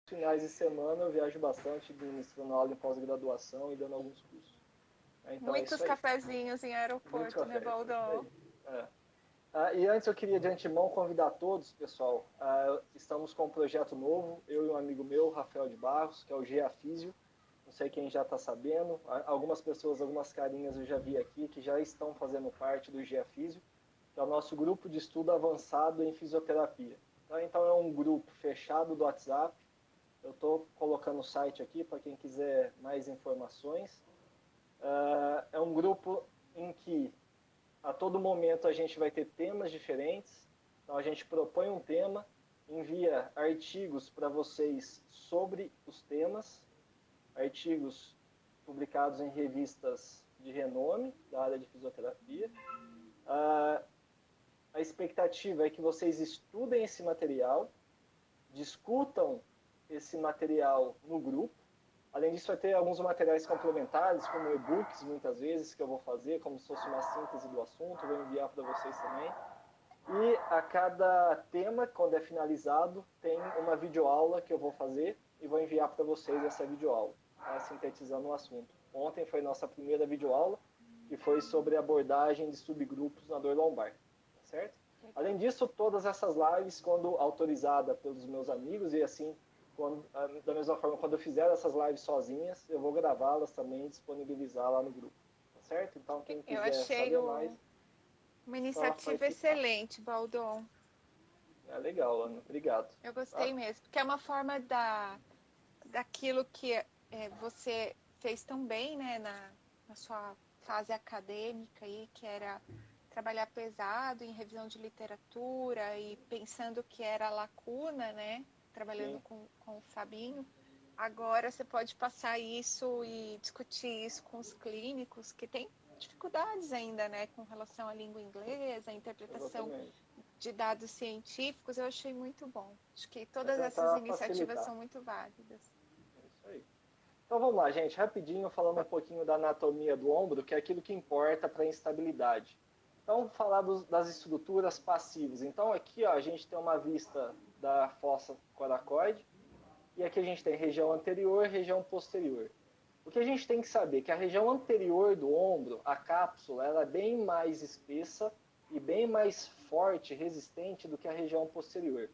finais de semana eu viajo bastante, ministrando aula em pós-graduação e dando alguns cursos. Então é Muitos isso aí. cafezinhos em Muitos aeroporto, né, cafés, é isso Baldon? aí. É. E antes eu queria de antemão convidar todos, pessoal. Estamos com um projeto novo, eu e um amigo meu, Rafael de Barros, que é o Geafísio. Não sei quem já está sabendo. Algumas pessoas, algumas carinhas eu já vi aqui que já estão fazendo parte do Geafísio, que é o nosso grupo de estudo avançado em fisioterapia. Então é um grupo fechado do WhatsApp. Eu estou colocando o site aqui para quem quiser mais informações. É um grupo em que a todo momento a gente vai ter temas diferentes. Então a gente propõe um tema, envia artigos para vocês sobre os temas, artigos publicados em revistas de renome da área de fisioterapia. A expectativa é que vocês estudem esse material, discutam esse material no grupo. Além disso, vai ter alguns materiais complementares, como e-books, muitas vezes, que eu vou fazer, como se fosse uma síntese do assunto, vou enviar para vocês também. E a cada tema, quando é finalizado, tem uma videoaula que eu vou fazer e vou enviar para vocês essa videoaula, sintetizando o assunto. Ontem foi nossa primeira videoaula, que foi sobre abordagem de subgrupos na dor lombar, certo? Além disso, todas essas lives, quando autorizada pelos meus amigos, e assim, da mesma forma, quando eu fizer essas lives sozinhas, eu vou gravá-las também e disponibilizar lá no grupo, certo? Então, quem Eu quiser achei saber mais, uma só iniciativa participar. excelente, Baldon. É legal, Ana. Obrigado. Eu gostei Tá? mesmo, porque é uma forma daquilo que você fez tão bem, né, na sua fase acadêmica aí, que era trabalhar pesado em revisão de literatura e pensando que era lacuna, né, trabalhando Sim, com o Fabinho. Agora você pode passar isso e discutir isso com os clínicos que têm dificuldades ainda, né, com relação à língua inglesa, à interpretação exatamente. de dados científicos. Eu achei muito bom. Acho que É todas essas tentar iniciativas facilitar. são muito válidas. É isso aí. Então vamos lá, gente. Rapidinho, falando um pouquinho da anatomia do ombro, que é aquilo que importa para a instabilidade. Então, vamos falar das estruturas passivas. Então, aqui ó, a gente tem uma vista da fossa coracoide, e aqui a gente tem região anterior e região posterior. O que a gente tem que saber é que a região anterior do ombro, a cápsula, ela é bem mais espessa e bem mais forte, resistente do que a região posterior.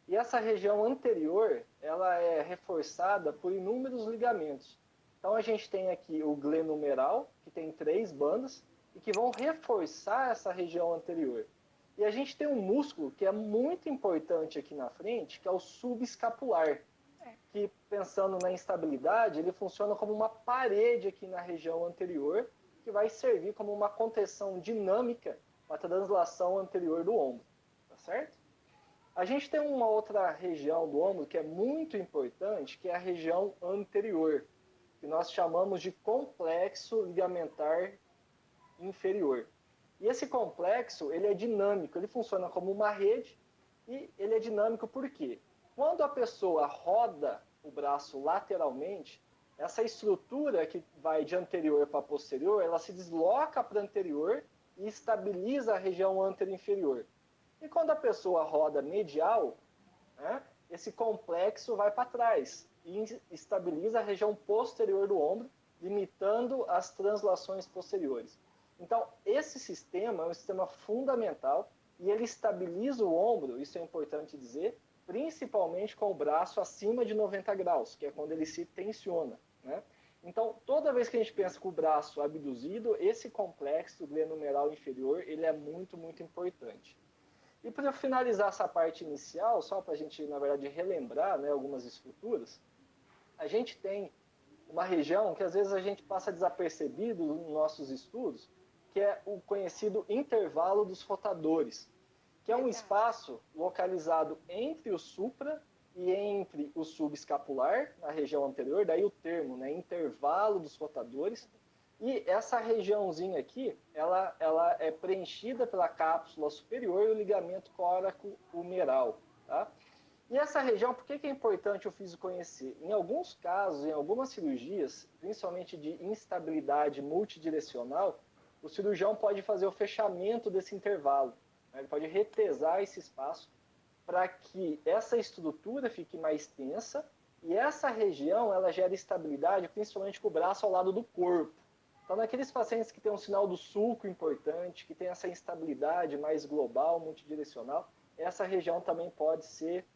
E essa região anterior, ela é reforçada por inúmeros ligamentos. Então a gente tem aqui o glenumeral, que tem 3 bandas, e que vão reforçar essa região anterior. E a gente tem um músculo que é muito importante aqui na frente, que é o subescapular, É. que pensando na instabilidade, ele funciona como uma parede aqui na região anterior, que vai servir como uma contenção dinâmica para a translação anterior do ombro, tá certo? A gente tem uma outra região do ombro que é muito importante, que é a região anterior, que nós chamamos de complexo ligamentar inferior. E esse complexo, ele é dinâmico, ele funciona como uma rede e ele é dinâmico por quê? Quando a pessoa roda o braço lateralmente, essa estrutura que vai de anterior para posterior, ela se desloca para anterior e estabiliza a região anterior-inferior. E quando a pessoa roda medial, né, esse complexo vai para trás e estabiliza a região posterior do ombro, limitando as translações posteriores. Então, esse sistema é um sistema fundamental e ele estabiliza o ombro, isso é importante dizer, principalmente com o braço acima de 90 graus, que é quando ele se tensiona, né? Então, toda vez que a gente pensa com o braço abduzido, esse complexo glenumeral inferior, ele é muito, muito importante. E para finalizar essa parte inicial, só para a gente, na verdade, relembrar, né, algumas estruturas, a gente tem uma região que às vezes a gente passa desapercebido nos nossos estudos, que é o conhecido intervalo dos rotadores, que é um Verdade. espaço localizado entre o supra e entre o subescapular, na região anterior, daí o termo, né, intervalo dos rotadores. E essa regiãozinha aqui, ela é preenchida pela cápsula superior e o ligamento coraco-humeral, tá? E essa região, por que é importante o físico conhecer? Em alguns casos, em algumas cirurgias, principalmente de instabilidade multidirecional, o cirurgião pode fazer o fechamento desse intervalo. Né? Ele pode retesar esse espaço para que essa estrutura fique mais tensa E essa região, ela gera estabilidade, principalmente com o braço ao lado do corpo. Então, naqueles pacientes que têm um sinal do sulco importante, que tem essa instabilidade mais global, multidirecional, essa região também pode ser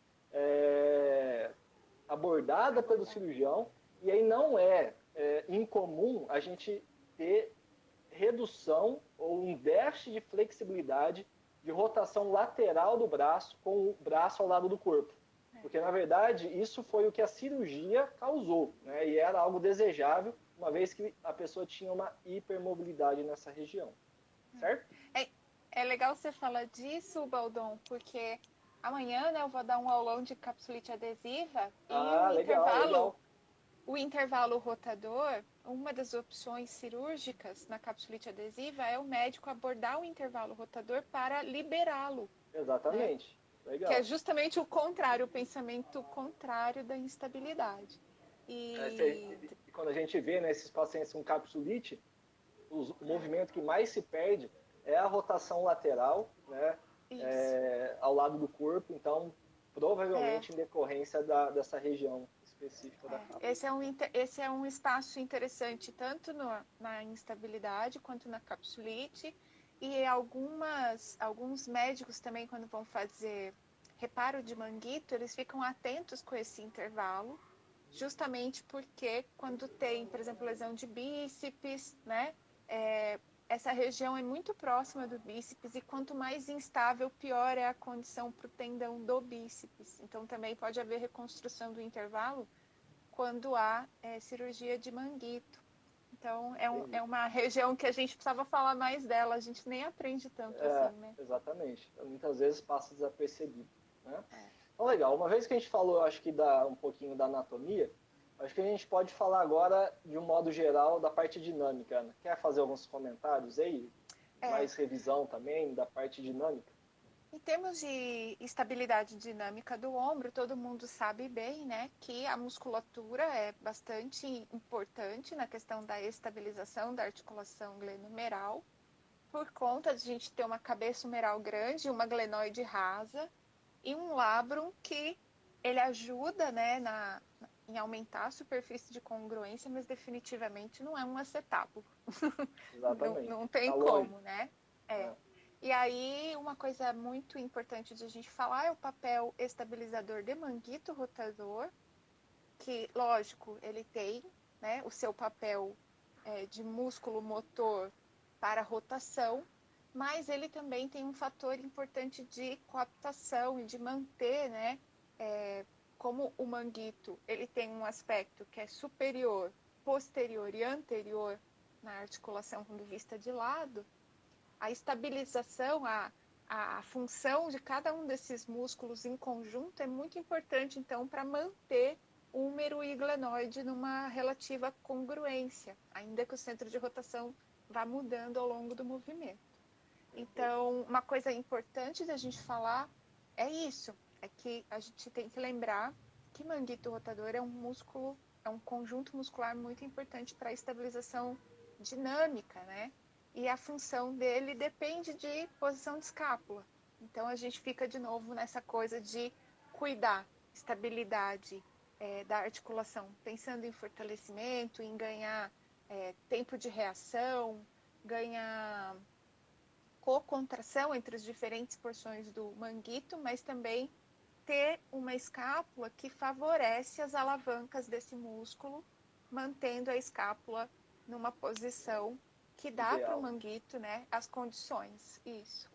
abordada pelo cirurgião, e aí não é incomum a gente ter redução ou um déficit de flexibilidade de rotação lateral do braço com o braço ao lado do corpo. Porque, na verdade, isso foi o que a cirurgia causou, né? E era algo desejável, uma vez que a pessoa tinha uma hipermobilidade nessa região. Certo? É legal você falar disso, Baldon, porque amanhã, né, eu vou dar um aulão de capsulite adesiva e legal. O intervalo rotador, uma das opções cirúrgicas na capsulite adesiva é o médico abordar o intervalo rotador para liberá-lo. Exatamente. Né? Legal. Que é justamente o contrário, o pensamento contrário da instabilidade. E quando a gente vê, né, esses pacientes com capsulite, o movimento que mais se perde é a rotação lateral, né, ao lado do corpo. Então, provavelmente em decorrência dessa região específica da cápsula. Esse é um espaço interessante tanto na instabilidade quanto na capsulite. E alguns médicos também, quando vão fazer reparo de manguito, eles ficam atentos com esse intervalo, justamente porque quando tem, por exemplo, lesão de bíceps, né? Essa região é muito próxima do bíceps e quanto mais instável, pior é a condição para o tendão do bíceps. Então, também pode haver reconstrução do intervalo quando há cirurgia de manguito. Então, é uma região que a gente precisava falar mais dela, a gente nem aprende tanto assim, né? Exatamente. Muitas vezes passa desapercebido, né? Então, legal. Uma vez que a gente falou, acho que um pouquinho da anatomia, acho que a gente pode falar agora, de um modo geral, da parte dinâmica. Ana. Quer fazer alguns comentários aí? Mais revisão também da parte dinâmica? Em termos de estabilidade dinâmica do ombro, todo mundo sabe bem, né, que a musculatura é bastante importante na questão da estabilização da articulação glenohumeral, por conta de a gente ter uma cabeça humeral grande, uma glenoide rasa e um labrum que ele ajuda, né, em aumentar a superfície de congruência, mas definitivamente não é um acetábulo. Exatamente. Não tem como, né? E aí, uma coisa muito importante de a gente falar é o papel estabilizador de manguito rotador, que, lógico, ele tem, né, o seu papel de músculo motor para rotação, mas ele também tem um fator importante de coaptação e de manter, né, como o manguito ele tem um aspecto que é superior, posterior e anterior na articulação quando vista de lado, a estabilização, a função de cada um desses músculos em conjunto é muito importante, então, para manter o húmero e glenoide numa relativa congruência, ainda que o centro de rotação vá mudando ao longo do movimento. Então, uma coisa importante da gente falar é isso, é que a gente tem que lembrar que manguito rotador é um músculo, é um conjunto muscular muito importante para a estabilização dinâmica, né? E a função dele depende de posição de escápula. Então, a gente fica de novo nessa coisa de cuidar, estabilidade da articulação, pensando em fortalecimento, em ganhar tempo de reação, ganhar co-contração entre as diferentes porções do manguito, mas também ter uma escápula que favorece as alavancas desse músculo, mantendo a escápula numa posição que dá para o manguito, né, as condições. Isso.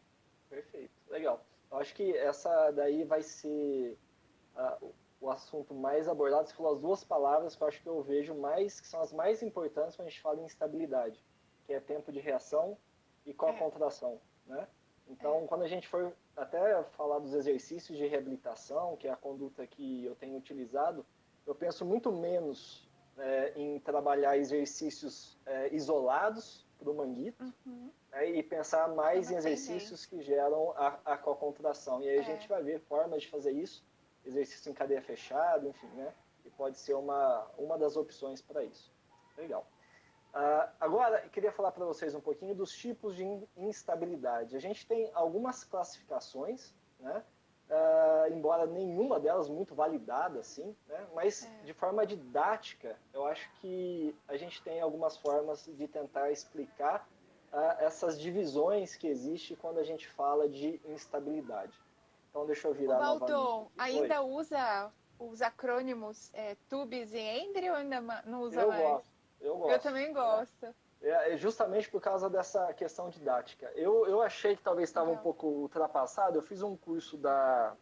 Perfeito. Legal. Eu acho que essa daí vai ser o assunto mais abordado. Você falou as duas palavras que eu acho que eu vejo mais, que são as mais importantes quando a gente fala em estabilidade, que é tempo de reação e co-contração, né? Então, quando a gente for até falar dos exercícios de reabilitação, que é a conduta que eu tenho utilizado, eu penso muito menos em trabalhar exercícios isolados para o manguito, e pensar mais em exercícios que geram a co-contração. E aí a gente vai ver formas de fazer isso, exercício em cadeia fechada, enfim, né? E pode ser uma das opções para isso. Legal. Agora, eu queria falar para vocês um pouquinho dos tipos de instabilidade. A gente tem algumas classificações, né? embora nenhuma delas muito validada, assim, né? Mas de forma didática, eu acho que a gente tem algumas formas de tentar explicar essas divisões que existem quando a gente fala de instabilidade. Então, deixa eu O virar novamente Baldon aqui. Oi. ainda usa os acrônimos TUBES e ENDRE ou ainda não usa Eu mais? gosto, eu Eu gosto. também Né? gosto. É justamente por causa dessa questão didática. Eu achei que talvez estava um Legal. pouco ultrapassado. Eu fiz um curso da...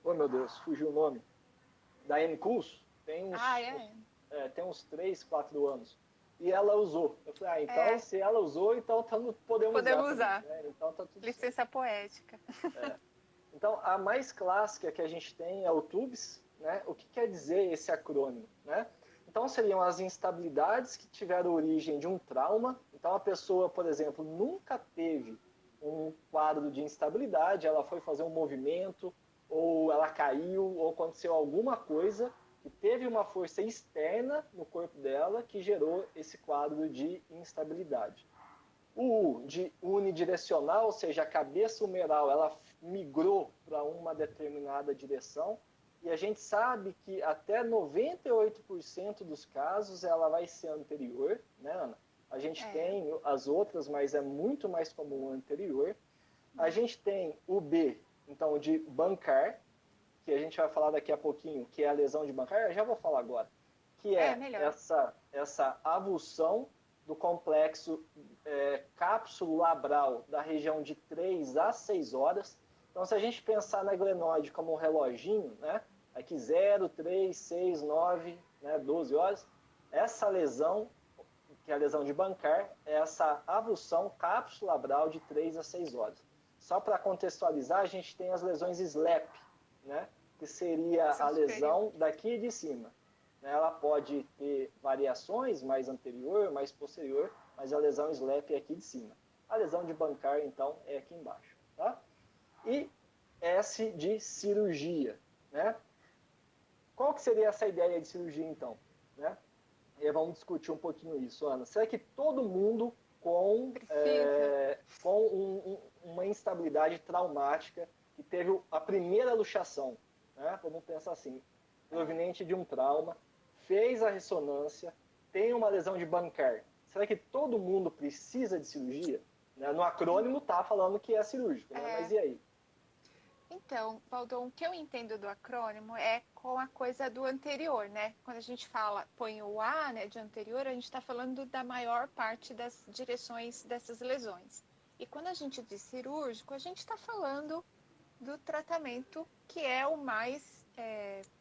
Oh, meu Deus, fugiu o nome. Da N-Curso. Ah, é? Tem uns 3, 4 anos. E ela usou. Eu falei, então, É, se ela usou, então podemos usar podemos também. usar. Né? Então, tá tudo certo. Licença poética. É. Então, a mais clássica que a gente tem é o TUBES. Né? O que quer dizer esse acrônimo? Né? Então, seriam as instabilidades que tiveram origem de um trauma. Então, a pessoa, por exemplo, nunca teve um quadro de instabilidade, ela foi fazer um movimento, ou ela caiu, ou aconteceu alguma coisa que teve uma força externa no corpo dela que gerou esse quadro de instabilidade. O U de unidirecional, ou seja, a cabeça humeral, ela migrou para uma determinada direção, e a gente sabe que até 98% dos casos ela vai ser anterior, né, Ana? A gente tem as outras, mas é muito mais comum o anterior. A gente tem o B, então, de bancar, que a gente vai falar daqui a pouquinho, que é a lesão de bancar, eu já vou falar agora, que é Melhor. essa avulsão do complexo cápsulo labral da região de 3 a 6 horas. Então, se a gente pensar na glenoide como um reloginho, né, aqui 0, 3, 6, 9, né, 12 horas, essa lesão, que é a lesão de bancar, é essa avulsão cápsula labral de 3 a 6 horas. Só para contextualizar, a gente tem as lesões SLAP, né, que seria a lesão daqui de cima. Ela pode ter variações, mais anterior, mais posterior, mas a lesão SLAP é aqui de cima. A lesão de bancar, então, é aqui embaixo. Tá? E S de cirurgia. Né? Qual que seria essa ideia de cirurgia, então? Né? E vamos discutir um pouquinho isso, Ana. Será que todo mundo com uma instabilidade traumática, que teve a primeira luxação, né? Vamos pensar assim, proveniente de um trauma, fez a ressonância, tem uma lesão de bancar, será que todo mundo precisa de cirurgia? No acrônimo tá falando que é cirúrgico, né? Mas e aí? Então, Baldon, o que eu entendo do acrônimo é com a coisa do anterior, né? Quando a gente fala, põe o A, né, de anterior, a gente está falando da maior parte das direções dessas lesões. E quando a gente diz cirúrgico, a gente está falando do tratamento que é o mais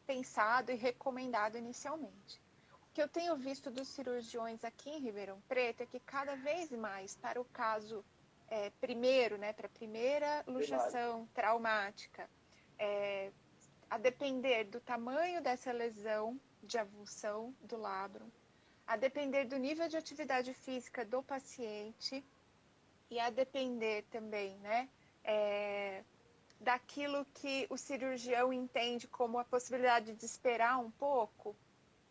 pensado e recomendado inicialmente. O que eu tenho visto dos cirurgiões aqui em Ribeirão Preto é que cada vez mais, para o caso primeiro, né, para a primeira luxação traumática, a depender do tamanho dessa lesão de avulsão do lábrum, a depender do nível de atividade física do paciente e a depender também, né, daquilo que o cirurgião entende como a possibilidade de esperar um pouco,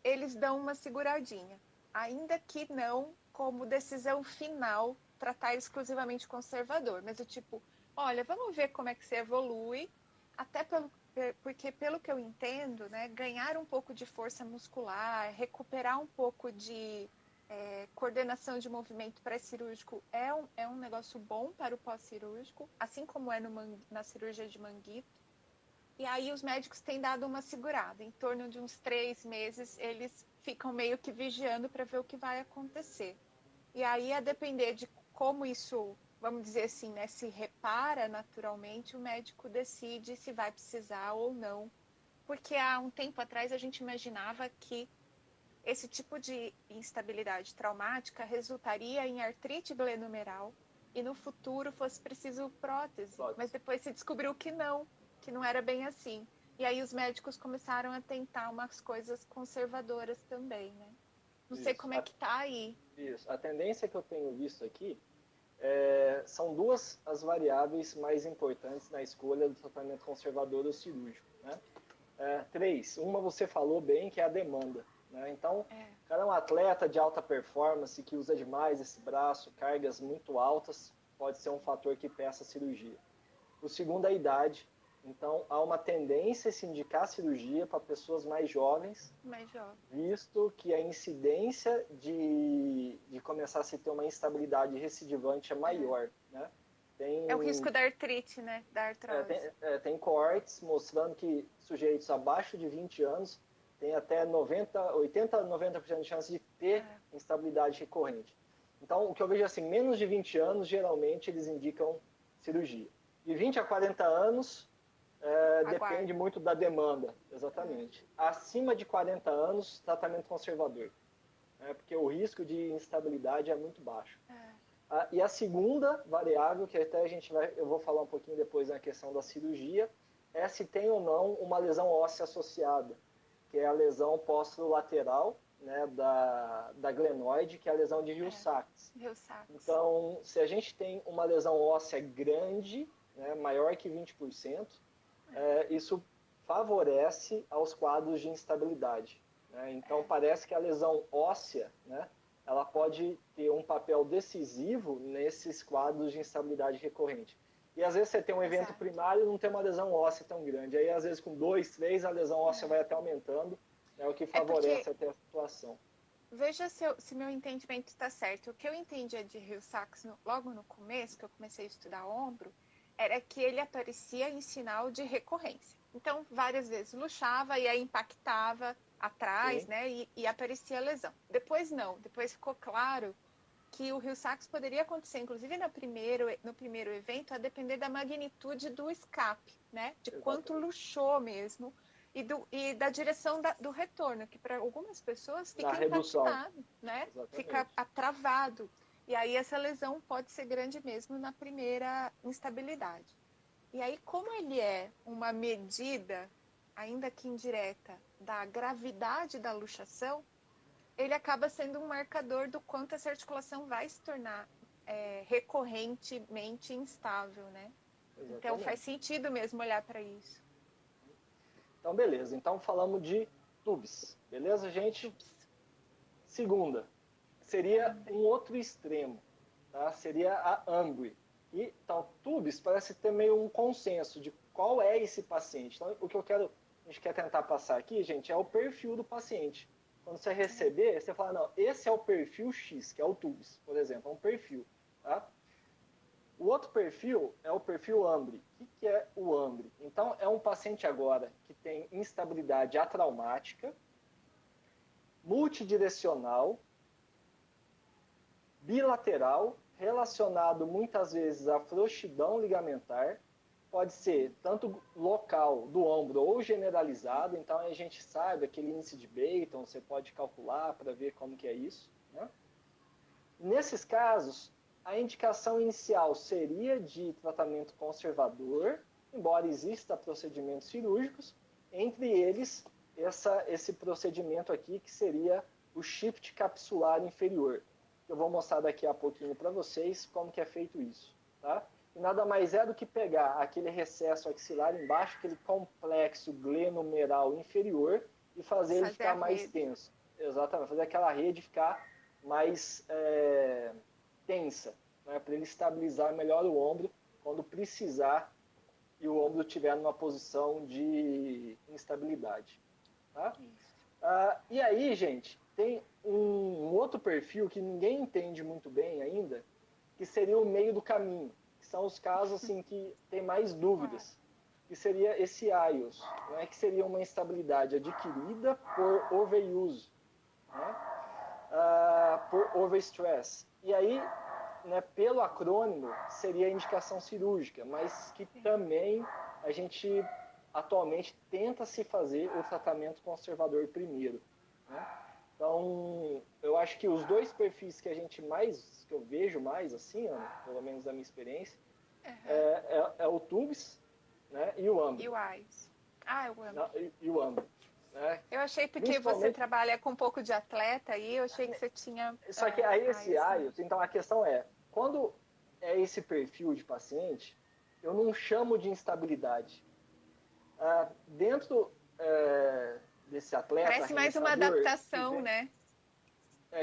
eles dão uma seguradinha, ainda que não como decisão final tratar exclusivamente conservador, mas o tipo, olha, vamos ver como é que você evolui, até porque pelo que eu entendo, né, ganhar um pouco de força muscular, recuperar um pouco de coordenação de movimento pré-cirúrgico é um negócio bom para o pós-cirúrgico, assim como é na cirurgia de manguito. E aí os médicos têm dado uma segurada. Em torno de uns 3 meses, eles ficam meio que vigiando para ver o que vai acontecer. E aí, a depender de como isso, vamos dizer assim, né, se repara naturalmente, o médico decide se vai precisar ou não. Porque há um tempo atrás a gente imaginava que esse tipo de instabilidade traumática resultaria em artrite glenomeral e no futuro fosse preciso prótese. Mas depois se descobriu que não era bem assim. E aí os médicos começaram a tentar umas coisas conservadoras também, né? Não sei como é que tá aí. Isso. A tendência que eu tenho visto aqui são duas as variáveis mais importantes na escolha do tratamento conservador ou cirúrgico. Né? 3. Uma você falou bem, que é a demanda. Né? Então, o cara é um atleta de alta performance que usa demais esse braço, cargas muito altas, pode ser um fator que peça cirurgia. O segundo é a idade. Então, há uma tendência a se indicar cirurgia para pessoas mais jovens, visto que a incidência de começar a se ter uma instabilidade recidivante é maior, né? É o risco da artrite, né? Da artrose. Tem coortes mostrando que sujeitos abaixo de 20 anos têm até 80 a 90% de chance de ter instabilidade recorrente. Então, o que eu vejo assim, menos de 20 anos, geralmente, eles indicam cirurgia. De 20 a 40 anos, depende muito da demanda, exatamente. Acima de 40 anos, tratamento conservador, porque o risco de instabilidade é muito baixo. E a segunda variável, que até eu vou falar um pouquinho depois na questão da cirurgia, é se tem ou não uma lesão óssea associada, que é a lesão posterolateral, né, da glenoide, que é a lesão de Hill-Sachs. Então, se a gente tem uma lesão óssea grande, né, maior que 20%, isso favorece aos quadros de instabilidade. Né? Então, parece que a lesão óssea, né, ela pode ter um papel decisivo nesses quadros de instabilidade recorrente. E às vezes você tem um evento primário e não tem uma lesão óssea tão grande. Aí, às vezes, com 2, 3, a lesão óssea vai até aumentando, o que favorece até a situação. Veja se meu entendimento está certo. O que eu entendia de Hill-Sachs logo no começo, que eu comecei a estudar ombro, era que ele aparecia em sinal de recorrência. Então, várias vezes luxava e aí impactava atrás, né? E aparecia a lesão. Depois não. Depois ficou claro que o Hill-Sachs poderia acontecer, inclusive no primeiro evento, a depender da magnitude do escape, né? De quanto luxou mesmo e da direção do retorno, que para algumas pessoas fica impactado, né? Exatamente. Fica travado. E aí essa lesão pode ser grande mesmo na primeira instabilidade. E aí, como ele é uma medida, ainda que indireta, da gravidade da luxação, ele acaba sendo um marcador do quanto essa articulação vai se tornar recorrentemente instável, né? Exatamente. Então faz sentido mesmo olhar para isso. Então, beleza. Então, falamos de TUBS. Beleza, gente? Segunda, seria um outro extremo. Tá? Seria a AMBRE. E então, TUBS parece ter meio um consenso de qual é esse paciente. Então, o que a gente quer tentar passar aqui, gente, é o perfil do paciente. Quando você receber, você fala, não, esse é o perfil X, que é o TUBS, por exemplo, é um perfil. Tá? O outro perfil é o perfil AMBRE. O que é o AMBRE? Então, é um paciente agora que tem instabilidade atraumática, multidirecional, bilateral, relacionado muitas vezes à frouxidão ligamentar, pode ser tanto local do ombro ou generalizado, então a gente sabe aquele índice de Beighton, você pode calcular para ver como que é isso. Né? Nesses casos, a indicação inicial seria de tratamento conservador, embora exista procedimentos cirúrgicos, entre eles esse procedimento aqui que seria o shift capsular inferior. Eu vou mostrar daqui a pouquinho para vocês como que é feito isso. Tá? E nada mais é do que pegar aquele recesso axilar embaixo, aquele complexo glenomeral inferior e fazer ele ficar mais tenso. Exatamente, fazer aquela rede ficar mais tensa, né, para ele estabilizar melhor o ombro quando precisar e o ombro estiver numa posição de instabilidade. Tá? E aí, gente, tem um outro perfil que ninguém entende muito bem ainda, que seria o meio do caminho, que são os casos assim, que tem mais dúvidas, que seria esse IOS, né, que seria uma instabilidade adquirida por overuse, né, por overstress. E aí, né, pelo acrônimo, seria a indicação cirúrgica, mas que também a gente atualmente tenta se fazer o tratamento conservador primeiro. Né? Então, eu acho que os dois perfis que que eu vejo mais, assim, Ana, pelo menos da minha experiência, é o TUBS, né, e o AMBRE. E o AIS. O AMBRE. E o AMBRE. Né? Eu achei porque você trabalha com um pouco de atleta e eu achei que você tinha... Só que aí esse IOS, então a questão é, quando é esse perfil de paciente, eu não chamo de instabilidade. Dentro desse atleta... Parece mais uma adaptação, né?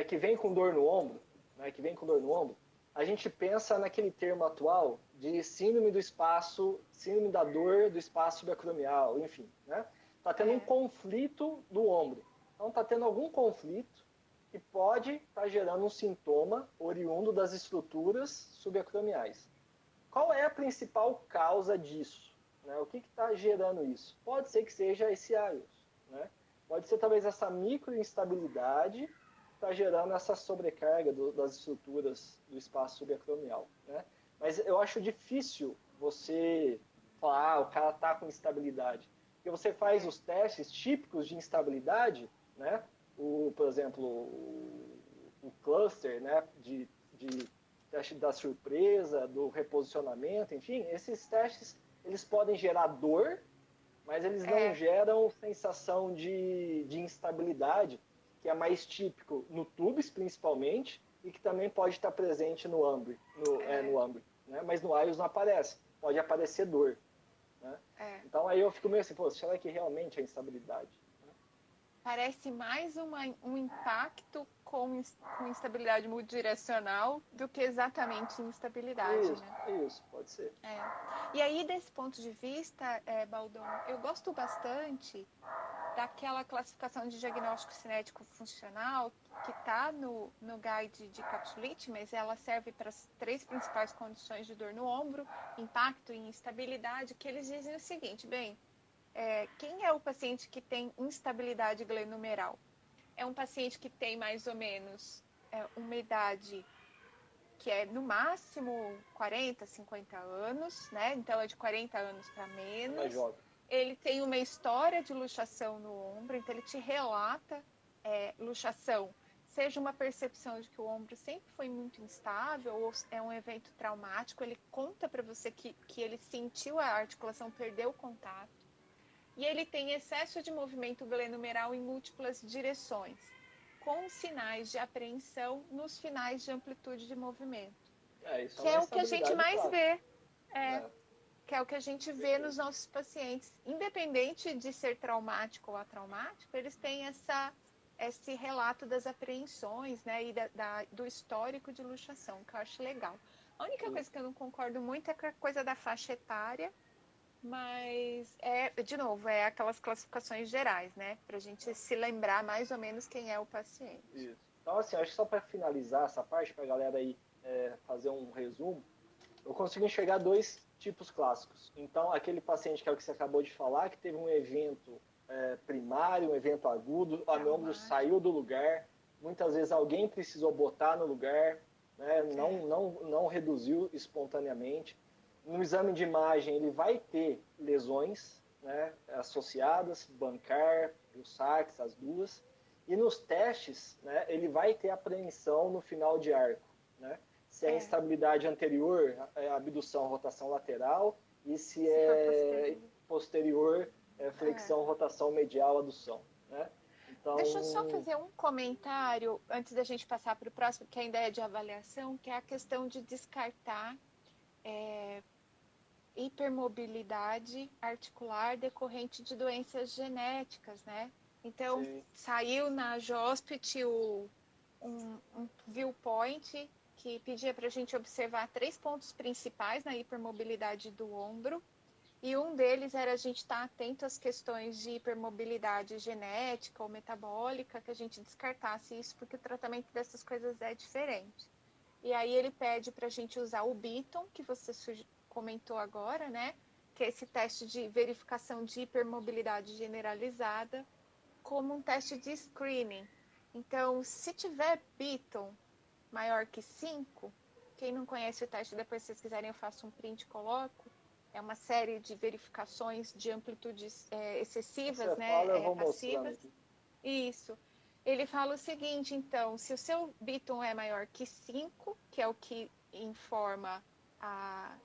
Que vem com dor no ombro, né? Que vem com dor no ombro, a gente pensa naquele termo atual de síndrome do espaço, síndrome da dor do espaço subacromial, enfim, né? Está tendo um conflito do ombro. Então, está tendo algum conflito que pode estar gerando um sintoma oriundo das estruturas subacromiais. Qual é a principal causa disso? Né? O que está gerando isso? Pode ser que seja esse AIOS, né? Pode ser talvez essa microinstabilidade que está gerando essa sobrecarga das estruturas do espaço subacromial, né? Mas eu acho difícil você falar, o cara está com instabilidade. Porque você faz os testes típicos de instabilidade, né? Por exemplo, o cluster, né? De teste da surpresa, do reposicionamento, enfim, esses testes eles podem gerar dor, mas eles não geram sensação de instabilidade, que é mais típico no tubes, principalmente, e que também pode estar presente no AMBRE, no AMBRE, né? Mas no AIOS não aparece, pode aparecer dor. Né? Então aí eu fico meio assim, pô, será que realmente é instabilidade? Parece mais um impacto com instabilidade multidirecional do que exatamente instabilidade, Isso, né? Isso, pode ser. E aí, desse ponto de vista, Baldon, eu gosto bastante daquela classificação de diagnóstico cinético funcional que está no guide de capsulite, mas ela serve para as 3 principais condições de dor no ombro, impacto e instabilidade, que eles dizem o seguinte, quem é o paciente que tem instabilidade glenomeral? É um paciente que tem mais ou menos uma idade que é no máximo 40, 50 anos, né? Então é de 40 anos para menos. Mais jovem. Ele tem uma história de luxação no ombro, então ele te relata luxação, seja uma percepção de que o ombro sempre foi muito instável ou é um evento traumático, ele conta para você que ele sentiu a articulação, perdeu o contato. E ele tem excesso de movimento glenomeral em múltiplas direções, com sinais de apreensão nos finais de amplitude de movimento. Isso Que é uma é o que a gente mais clássica. vê. Que é o que a gente vê nos nossos pacientes. Independente de ser traumático ou atraumático, eles têm esse relato das apreensões, né, e do histórico de luxação, que eu acho legal. A única coisa que eu não concordo muito é com a coisa da faixa etária, mas, de novo, aquelas classificações gerais, né, para a gente se lembrar mais ou menos quem é o paciente. Isso. Então, assim, acho que só para finalizar essa parte, para a galera aí fazer um resumo, eu consigo enxergar 2 tipos clássicos. Então, aquele paciente que é o que você acabou de falar, que teve um evento primário, um evento agudo, o meu ombro saiu do lugar, muitas vezes alguém precisou botar no lugar, né? Não reduziu espontaneamente. No exame de imagem, ele vai ter lesões, né, associadas, bancar, o sax, as duas. E nos testes, né, ele vai ter apreensão no final de arco, né? Se é instabilidade anterior, abdução, rotação lateral, e se é posterior, flexão, rotação medial, adução, né? Então, deixa eu só fazer um comentário antes da gente passar para o próximo, que ainda é de avaliação, que é a questão de descartar hipermobilidade articular decorrente de doenças genéticas, né? Então, saiu na JOSPT um viewpoint que pedia para a gente observar 3 pontos principais na hipermobilidade do ombro, e um deles era a gente estar atento às questões de hipermobilidade genética ou metabólica, que a gente descartasse isso, porque o tratamento dessas coisas é diferente. E aí ele pede para a gente usar o Beaton, que você comentou agora, né? Que é esse teste de verificação de hipermobilidade generalizada, como um teste de screening. Então, se tiver Beaton maior que 5, quem não conhece o teste, depois se vocês quiserem eu faço um print e coloco, é uma série de verificações de amplitudes excessivas, né, passivas. Isso. Ele fala o seguinte, então, se o seu Beaton é maior que 5, que é o que informa a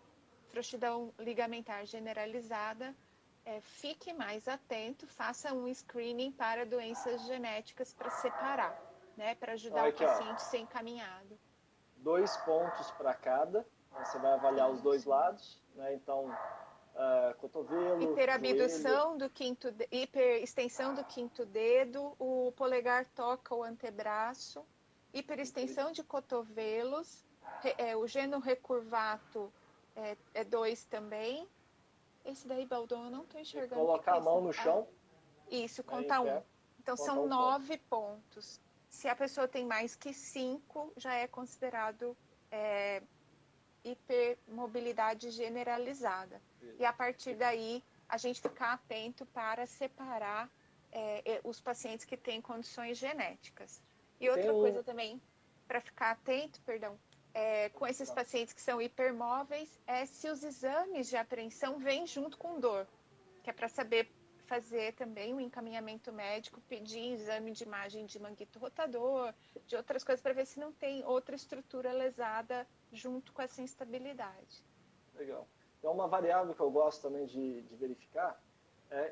frouxidão ligamentar generalizada, fique mais atento, faça um screening para doenças genéticas para separar, né, para ajudar o paciente a ser encaminhado. 2 pontos para cada, você vai avaliar os 2 lados, né? Então, cotovelo, hiperabdução do hiperextensão do quinto dedo, o polegar toca o antebraço, hiperextensão de cotovelos, o geno recurvato é 2 também. Esse daí, Baldon, eu não estou enxergando. Colocar a mão no chão. Isso, conta 1. Então, são 9 pontos. Se a pessoa tem mais que 5, já é considerado hipermobilidade generalizada. E a partir daí, a gente ficar atento para separar os pacientes que têm condições genéticas. E outra coisa também, para ficar atento, com esses pacientes que são hipermóveis, se os exames de apreensão vêm junto com dor, que é para saber fazer também um encaminhamento médico, pedir exame de imagem de manguito rotador, de outras coisas, para ver se não tem outra estrutura lesada junto com essa instabilidade. Legal. Então, uma variável que eu gosto também de verificar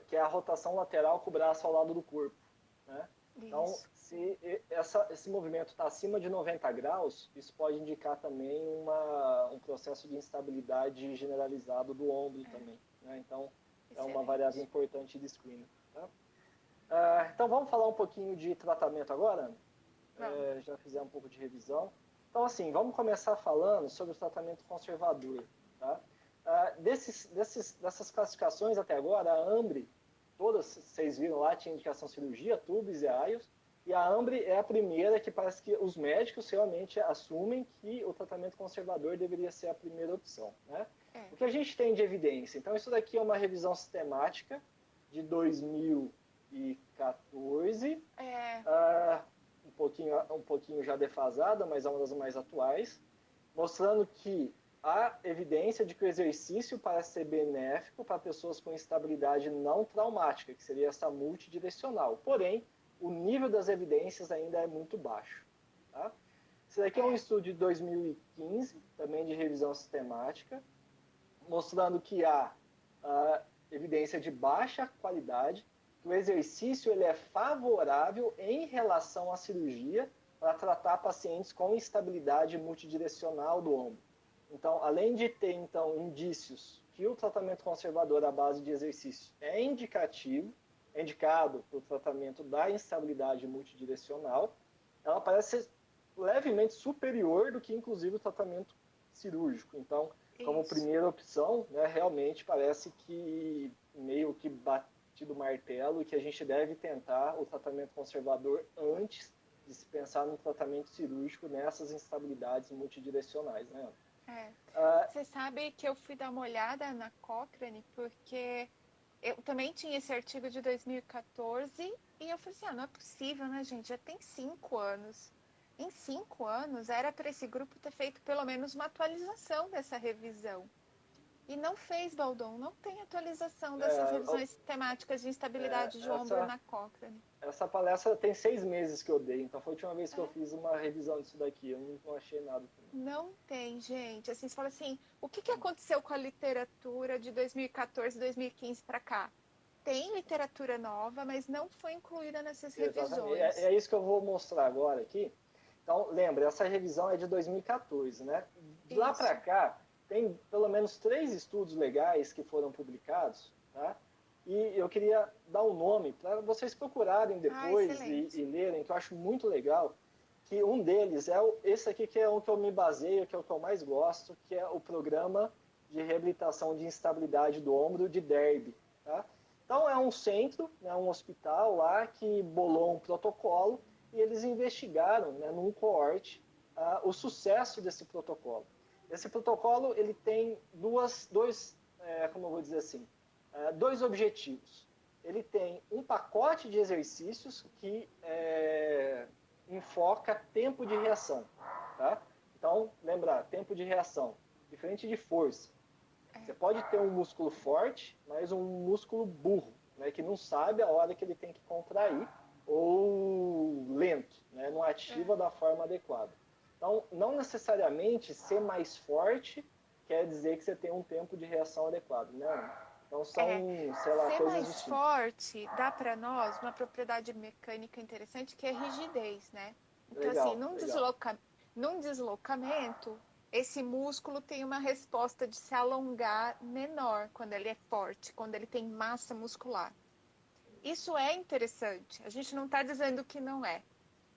que é a rotação lateral com o braço ao lado do corpo, né? Então, se esse movimento está acima de 90 graus, isso pode indicar também um processo de instabilidade generalizado do ombro também, né? Então, é uma variável importante de screening. Tá? Então, vamos falar um pouquinho de tratamento agora? Já fizemos um pouco de revisão. Então, assim, vamos começar falando sobre o tratamento conservador. Tá? Dessas classificações até agora, a AMBRE, todas vocês viram lá, tinha indicação cirurgia, TUBS e AIOS, e a AMBRE é a primeira que parece que os médicos realmente assumem que o tratamento conservador deveria ser a primeira opção. Né? O que a gente tem de evidência? Então, isso daqui é uma revisão sistemática de 2014, um pouquinho já defasada, mas é uma das mais atuais, mostrando que há evidência de que o exercício parece ser benéfico para pessoas com instabilidade não traumática, que seria essa multidirecional. Porém, o nível das evidências ainda é muito baixo. Tá? Esse daqui é um estudo de 2015, também de revisão sistemática, mostrando que há evidência de baixa qualidade, que o exercício ele é favorável em relação à cirurgia para tratar pacientes com instabilidade multidirecional do ombro. Então, além de ter, então, indícios que o tratamento conservador à base de exercício é indicado para o tratamento da instabilidade multidirecional, ela parece ser levemente superior do que, inclusive, o tratamento cirúrgico. Então, como primeira opção, né, realmente parece que meio que batido o martelo e que a gente deve tentar o tratamento conservador antes de se pensar no tratamento cirúrgico nessas instabilidades multidirecionais, né? Você sabe que eu fui dar uma olhada na Cochrane porque eu também tinha esse artigo de 2014 e eu falei assim, não é possível, né, gente? Já tem 5 anos. Em 5 anos, era para esse grupo ter feito pelo menos uma atualização dessa revisão. E não fez, Baldon, não tem atualização dessas revisões sistemáticas de instabilidade de ombro na Cochrane. Essa palestra tem 6 meses que eu dei, então foi a última vez que eu fiz uma revisão disso daqui, eu não achei nada. Não tem, gente. Assim, você fala assim, o que aconteceu com a literatura de 2014, 2015 para cá? Tem literatura nova, mas não foi incluída nessas revisões. É isso que eu vou mostrar agora aqui. Então, lembra, essa revisão é de 2014, né? De lá para cá, tem pelo menos 3 estudos legais que foram publicados, tá? E eu queria dar um nome para vocês procurarem depois e lerem, que eu acho muito legal, que um deles é esse aqui, que é um que eu me baseio, que é o que eu mais gosto, que é o Programa de Reabilitação de Instabilidade do Ombro de Derby. Tá? Então, é um centro, né, um hospital lá que bolou um protocolo e eles investigaram, né, num coorte, o sucesso desse protocolo. Esse protocolo ele tem dois objetivos. Ele tem um pacote de exercícios que enfoca tempo de reação. Tá? Então, lembrar, tempo de reação, diferente de força. Você pode ter um músculo forte, mas um músculo burro, né, que não sabe a hora que ele tem que contrair, ou lento, né, não ativa da forma adequada. Então, não necessariamente ser mais forte quer dizer que você tem um tempo de reação adequado, né? Então, são, sei lá, ser coisas mais assim. forte dá para nós uma propriedade mecânica interessante que é rigidez, né? Então, Legal, assim, num deslocamento, esse músculo tem uma resposta de se alongar menor quando ele é forte, quando ele tem massa muscular. Isso é interessante. A gente não está dizendo que não é.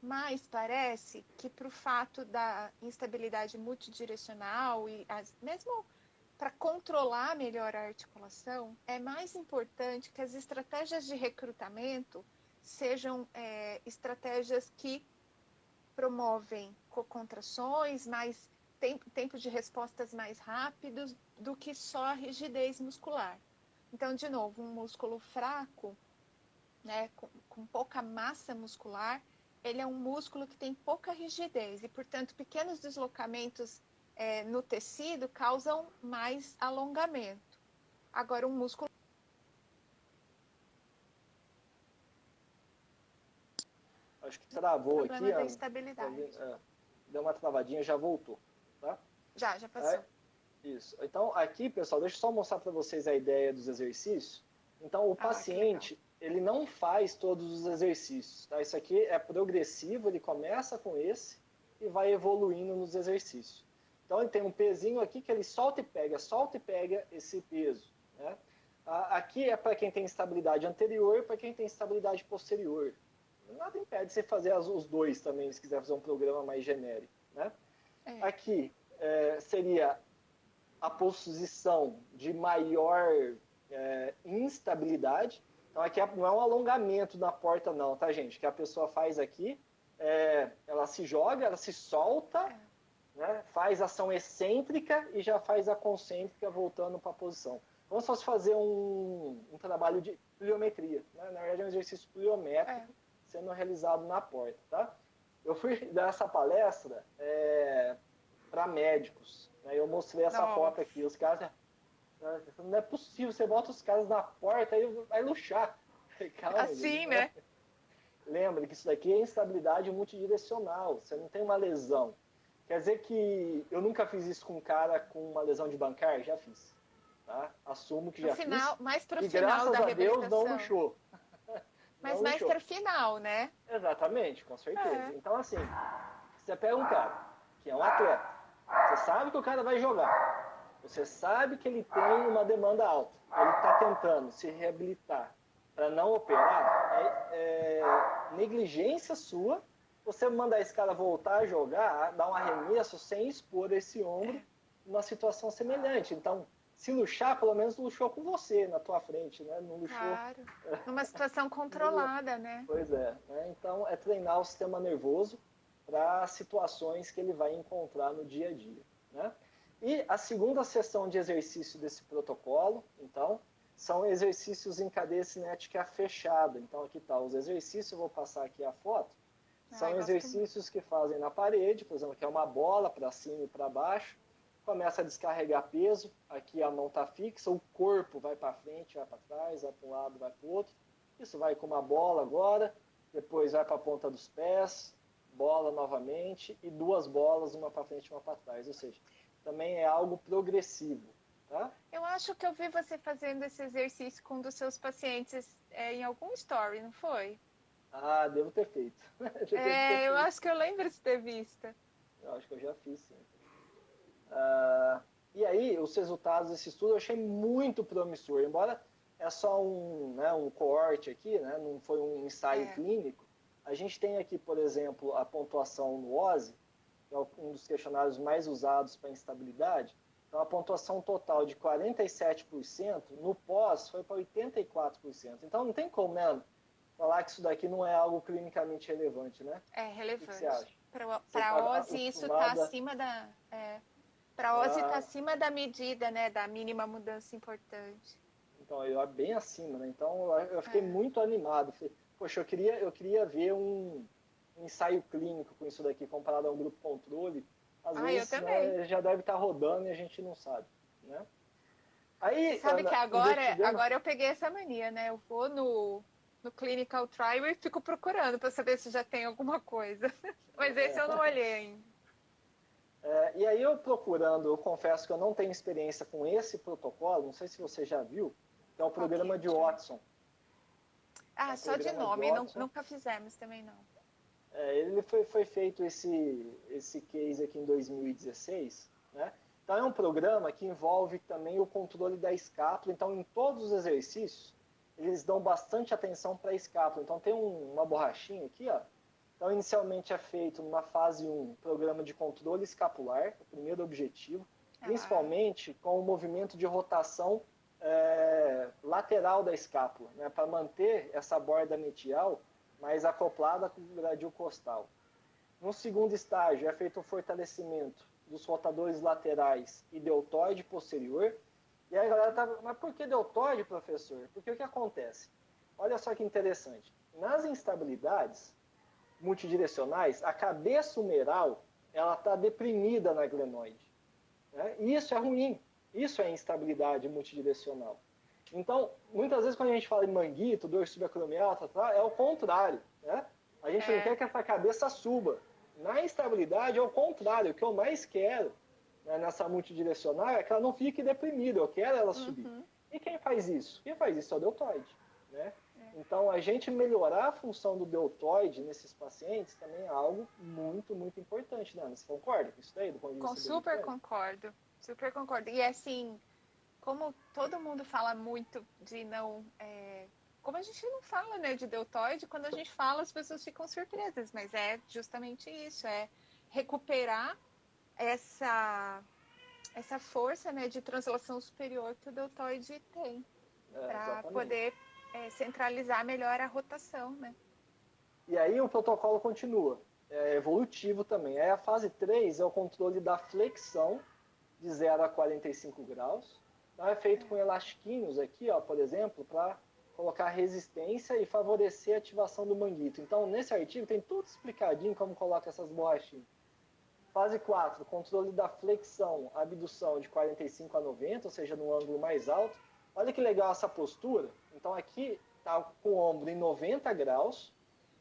Mas parece que para o fato da instabilidade multidirecional e mesmo para controlar melhor a articulação, é mais importante que as estratégias de recrutamento sejam estratégias que promovem cocontrações, mais tempo de respostas mais rápidos do que só a rigidez muscular. Então, de novo, um músculo fraco, né, com pouca massa muscular, ele é um músculo que tem pouca rigidez e, portanto, pequenos deslocamentos no tecido causam mais alongamento. Agora, um músculo... Acho que travou aqui, problema da Ana. estabilidade. Deu uma travadinha, já voltou. Tá? Já passou. Isso. Então, aqui, pessoal, deixa eu só mostrar para vocês a ideia dos exercícios. Então, o paciente, ele não faz todos os exercícios. Tá? Isso aqui é progressivo, ele começa com esse e vai evoluindo nos exercícios. Então, ele tem um pezinho aqui que ele solta e pega esse peso. Né? Aqui é para quem tem estabilidade anterior e para quem tem estabilidade posterior. Nada impede você fazer os dois também, se quiser fazer um programa mais genérico. Né? Aqui seria a posição de maior instabilidade. Então, aqui não é um alongamento na porta, não, tá, gente? Que a pessoa faz aqui, ela se joga, ela se solta, né? Faz ação excêntrica e já faz a concêntrica voltando para a posição. Como se fosse fazer um trabalho de pliometria. Né? Na verdade, é um exercício pliométrico sendo realizado na porta, tá? Eu fui dar essa palestra para médicos. Né? Eu mostrei essa foto aqui. Os caras... Não é possível, você bota os caras na porta e vai luxar. Calma, assim, né? Lembre que isso daqui é instabilidade multidirecional. Você não tem uma lesão. Quer dizer que eu nunca fiz isso com um cara com uma lesão de bancar? Já fiz. Tá? Assumo que já fiz. Mais pro e final graças a Deus não luxou. Mas mais para o final, né? Exatamente, com certeza. Então, assim, você pega um cara que é um atleta, você sabe que o cara vai jogar, você sabe que ele tem uma demanda alta, ele está tentando se reabilitar para não operar, negligência sua você mandar esse cara voltar a jogar, dar um arremesso sem expor esse ombro numa situação semelhante. Então, se luxar, pelo menos luxou com você na tua frente, né? Não luxou... Claro, numa situação controlada, né? Pois é. Né? Então, é treinar o sistema nervoso para situações que ele vai encontrar no dia a dia. Né? E a segunda sessão de exercício desse protocolo, então, são exercícios em cadeia cinética fechada. Então, aqui está os exercícios, eu vou passar aqui a foto. São exercícios que fazem na parede, por exemplo, que é uma bola para cima e para baixo. Começa a descarregar peso, aqui a mão está fixa, o corpo vai para frente, vai para trás, vai para um lado, vai para o outro. Isso vai com uma bola agora, depois vai para a ponta dos pés, bola novamente e duas bolas, uma para frente e uma para trás. Ou seja, também é algo progressivo. Tá? Eu acho que eu vi você fazendo esse exercício com um dos seus pacientes em algum story, não foi? Ah, devo ter feito. Eu acho que eu lembro de ter visto. Eu acho que eu já fiz, sim. E aí, os resultados desse estudo eu achei muito promissor. Embora é só um coorte aqui, né? Não foi um ensaio clínico, a gente tem aqui, por exemplo, a pontuação no OSE, que é um dos questionários mais usados para instabilidade. Então, a pontuação total de 47%, no pós foi para 84%. Então, não tem como, né, falar que isso daqui não é algo clinicamente relevante, né? É relevante. O que você acha? Para a OSE, isso está acima da... Para a OSE está acima da medida, né? Da mínima mudança importante. Então, eu bem acima, né? Então, eu fiquei muito animado. Falei, poxa, eu queria ver um ensaio clínico com isso daqui, comparado a um grupo controle. Às vezes, né, já deve estar rodando e a gente não sabe, né? Aí, você sabe que agora eu peguei essa mania, né? Eu vou no Clinical Trial e fico procurando para saber se já tem alguma coisa. Mas esse eu não olhei ainda. E aí eu procurando, eu confesso que eu não tenho experiência com esse protocolo, não sei se você já viu, que é o programa de Watson. Só de nome, nunca fizemos também não. Ele foi feito esse case aqui em 2016, né? Então é um programa que envolve também o controle da escápula, então em todos os exercícios eles dão bastante atenção para a escápula. Então tem uma borrachinha aqui, ó, Então, inicialmente é feito numa fase 1, programa de controle escapular, o primeiro objetivo, principalmente com o movimento de rotação lateral da escápula, né, para manter essa borda medial mais acoplada com o gradil costal. No segundo estágio, é feito o fortalecimento dos rotadores laterais e deltoide posterior. E aí a galera tá, mas por que deltoide, professor? Porque o que acontece? Olha só que interessante. Nas instabilidades multidirecionais, a cabeça humeral ela está deprimida na glenoide. Né? E isso é ruim. Isso é instabilidade multidirecional. Então, muitas vezes quando a gente fala em manguito, dor subacromial, é o contrário. Né? A gente não quer que essa cabeça suba. Na instabilidade é o contrário. O que eu mais quero, né, nessa multidirecional é que ela não fique deprimida. Eu quero ela subir. E quem faz isso? Quem faz isso é o deltoide. Né? Então, a gente melhorar a função do deltoide nesses pacientes também é algo muito, muito importante, né? Você concorda com isso daí? Do ponto de vista super concordo. Super concordo. E assim, como todo mundo fala muito de não... como a gente não fala, né, de deltoide, quando a gente fala as pessoas ficam surpresas, mas é justamente isso, é recuperar essa força, né, de translação superior que o deltoide tem, para poder centralizar melhor a rotação, né? E aí o protocolo continua, é evolutivo também. Aí a fase 3 é o controle da flexão de 0 a 45 graus. Então é feito com elastiquinhos aqui, ó, por exemplo, para colocar resistência e favorecer a ativação do manguito. Então, nesse artigo tem tudo explicadinho como coloca essas borrachinhas. Fase 4, controle da flexão, abdução de 45 a 90, ou seja, no ângulo mais alto. Olha que legal essa postura. Então aqui está com o ombro em 90 graus,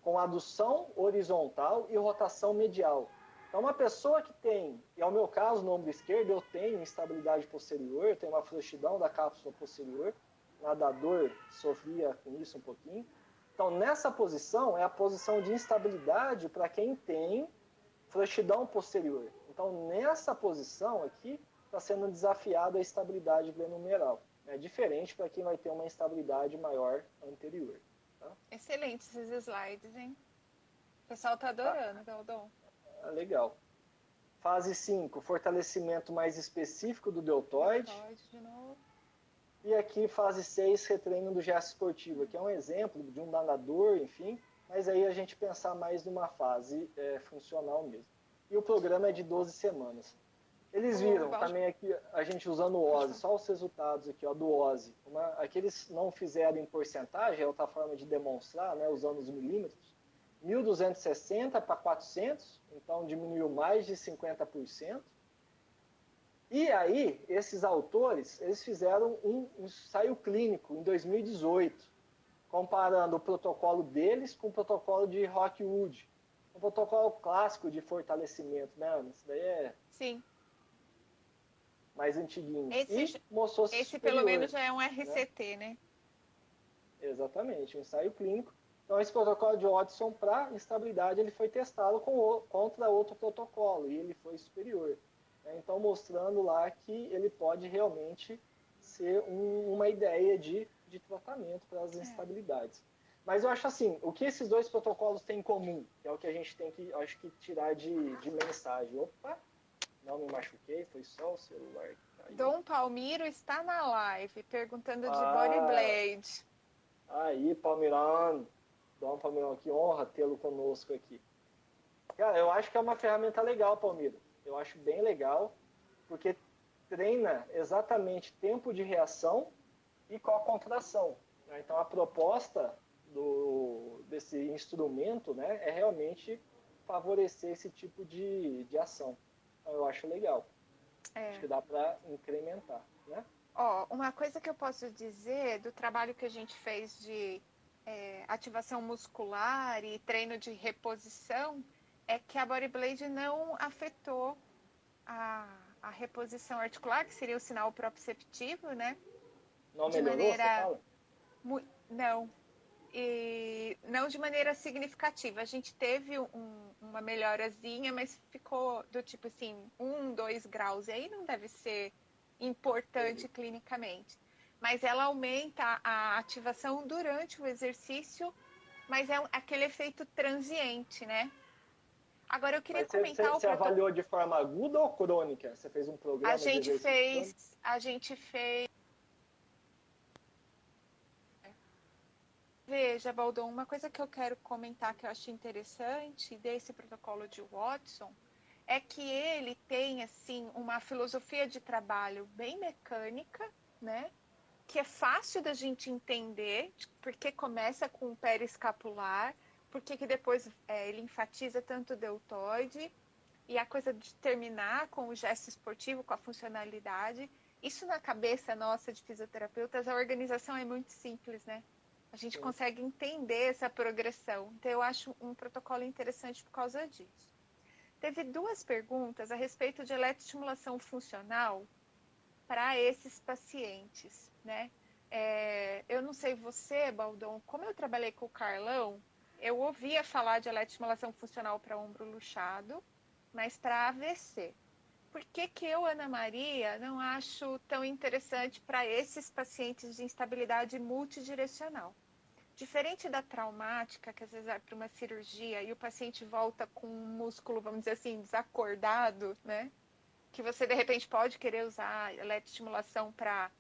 com adução horizontal e rotação medial. Então uma pessoa que tem, e é o meu caso no ombro esquerdo, eu tenho instabilidade posterior, eu tenho uma frouxidão da cápsula posterior, nadador sofria com isso um pouquinho. Então nessa posição é a posição de instabilidade para quem tem frouxidão posterior. Então, nessa posição aqui, está sendo desafiada a estabilidade glenohumeral. É diferente para quem vai ter uma instabilidade maior anterior. Tá? Excelente esses slides, hein? O pessoal está adorando, Galdon. Legal. Fase 5, fortalecimento mais específico do deltoide. De novo. E aqui, fase 6, retreino do gesto esportivo. Aqui é um exemplo de um nadador, enfim, mas aí a gente pensar mais numa fase funcional mesmo. E o programa é de 12 semanas. Eles viram também aqui, a gente usando o OSI, só os resultados aqui ó, do OSI. Aqui eles não fizeram em porcentagem, é outra forma de demonstrar, né, usando os milímetros. 1.260 para 400, então diminuiu mais de 50%. E aí, esses autores, eles fizeram um ensaio clínico em 2018, comparando o protocolo deles com o protocolo de Rockwood. Um protocolo clássico de fortalecimento, né, Ana? Isso daí é Sim. mais antiguinho. Esse superior, pelo menos já é um RCT, né? Exatamente, um ensaio clínico. Então, esse protocolo de Watson para instabilidade, ele foi testado contra outro protocolo, e ele foi superior. Então, mostrando lá que ele pode realmente ser uma ideia de tratamento para as instabilidades. Mas eu acho assim, o que esses dois protocolos têm em comum, que é o que a gente tem que, acho que, tirar de mensagem. Opa, não me machuquei, foi só o celular que caiu. Dom Palmiro está na live, perguntando de Body Blade. Aí, Palmirão, Dom Palmirão, que honra tê-lo conosco aqui. Cara, eu acho que é uma ferramenta legal, Palmiro. Eu acho bem legal, porque treina exatamente tempo de reação e co-contração. Né? Então, a proposta desse instrumento, né, é realmente favorecer esse tipo de ação. Então, eu acho legal. Acho que dá para incrementar. Né? Uma coisa que eu posso dizer do trabalho que a gente fez de ativação muscular e treino de reposição é que a Body Blade não afetou a reposição articular, que seria o sinal proprioceptivo, né? Não melhorou, você fala? Não. E não de maneira significativa. A gente teve uma melhorazinha, mas ficou do tipo assim, 1, 2 graus. E aí não deve ser importante clinicamente. Mas ela aumenta a ativação durante o exercício mas é aquele efeito transiente, né? Agora eu queria Mas comentar o você protocolo. avaliou de forma aguda ou crônica? Você fez um programa de exercício crônico? A gente fez. Veja, Baldon, uma coisa que eu quero comentar que eu achei interessante desse protocolo de Watson é que ele tem assim uma filosofia de trabalho bem mecânica, né? Que é fácil da gente entender, porque começa com o periescapular, porque que depois ele enfatiza tanto o deltoide e a coisa de terminar com o gesto esportivo, com a funcionalidade. Isso na cabeça nossa de fisioterapeutas, a organização é muito simples, né? A gente Sim. consegue entender essa progressão. Então, eu acho um protocolo interessante por causa disso. Teve duas perguntas a respeito de eletroestimulação funcional para esses pacientes, né? Eu não sei você, Baldon, como eu trabalhei com o Carlão, eu ouvia falar de eletroestimulação funcional para ombro luxado, mas para AVC. Por que que eu, Ana Maria, não acho tão interessante para esses pacientes de instabilidade multidirecional? Diferente da traumática, que às vezes vai para uma cirurgia e o paciente volta com um músculo, vamos dizer assim, desacordado, né? Que você de repente pode querer usar eletroestimulação para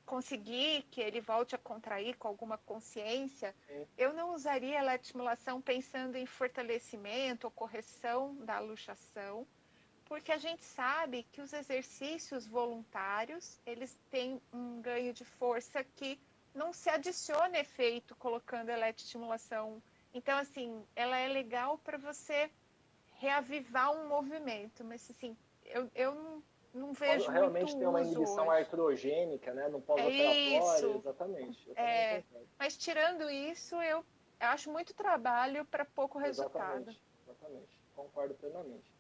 conseguir que ele volte a contrair com alguma consciência. Sim. Eu não usaria eletroestimulação pensando em fortalecimento ou correção da luxação, porque a gente sabe que os exercícios voluntários, eles têm um ganho de força que não se adiciona efeito colocando eletroestimulação. Então, assim, ela é legal para você reavivar um movimento, mas assim, eu não Quando vejo muito realmente tem uma uso inibição hoje. artrogênica, né, no É pós-operatório, isso. exatamente. Eu também concordo. Mas tirando isso, eu acho muito trabalho para pouco resultado. Exatamente, exatamente. Concordo plenamente.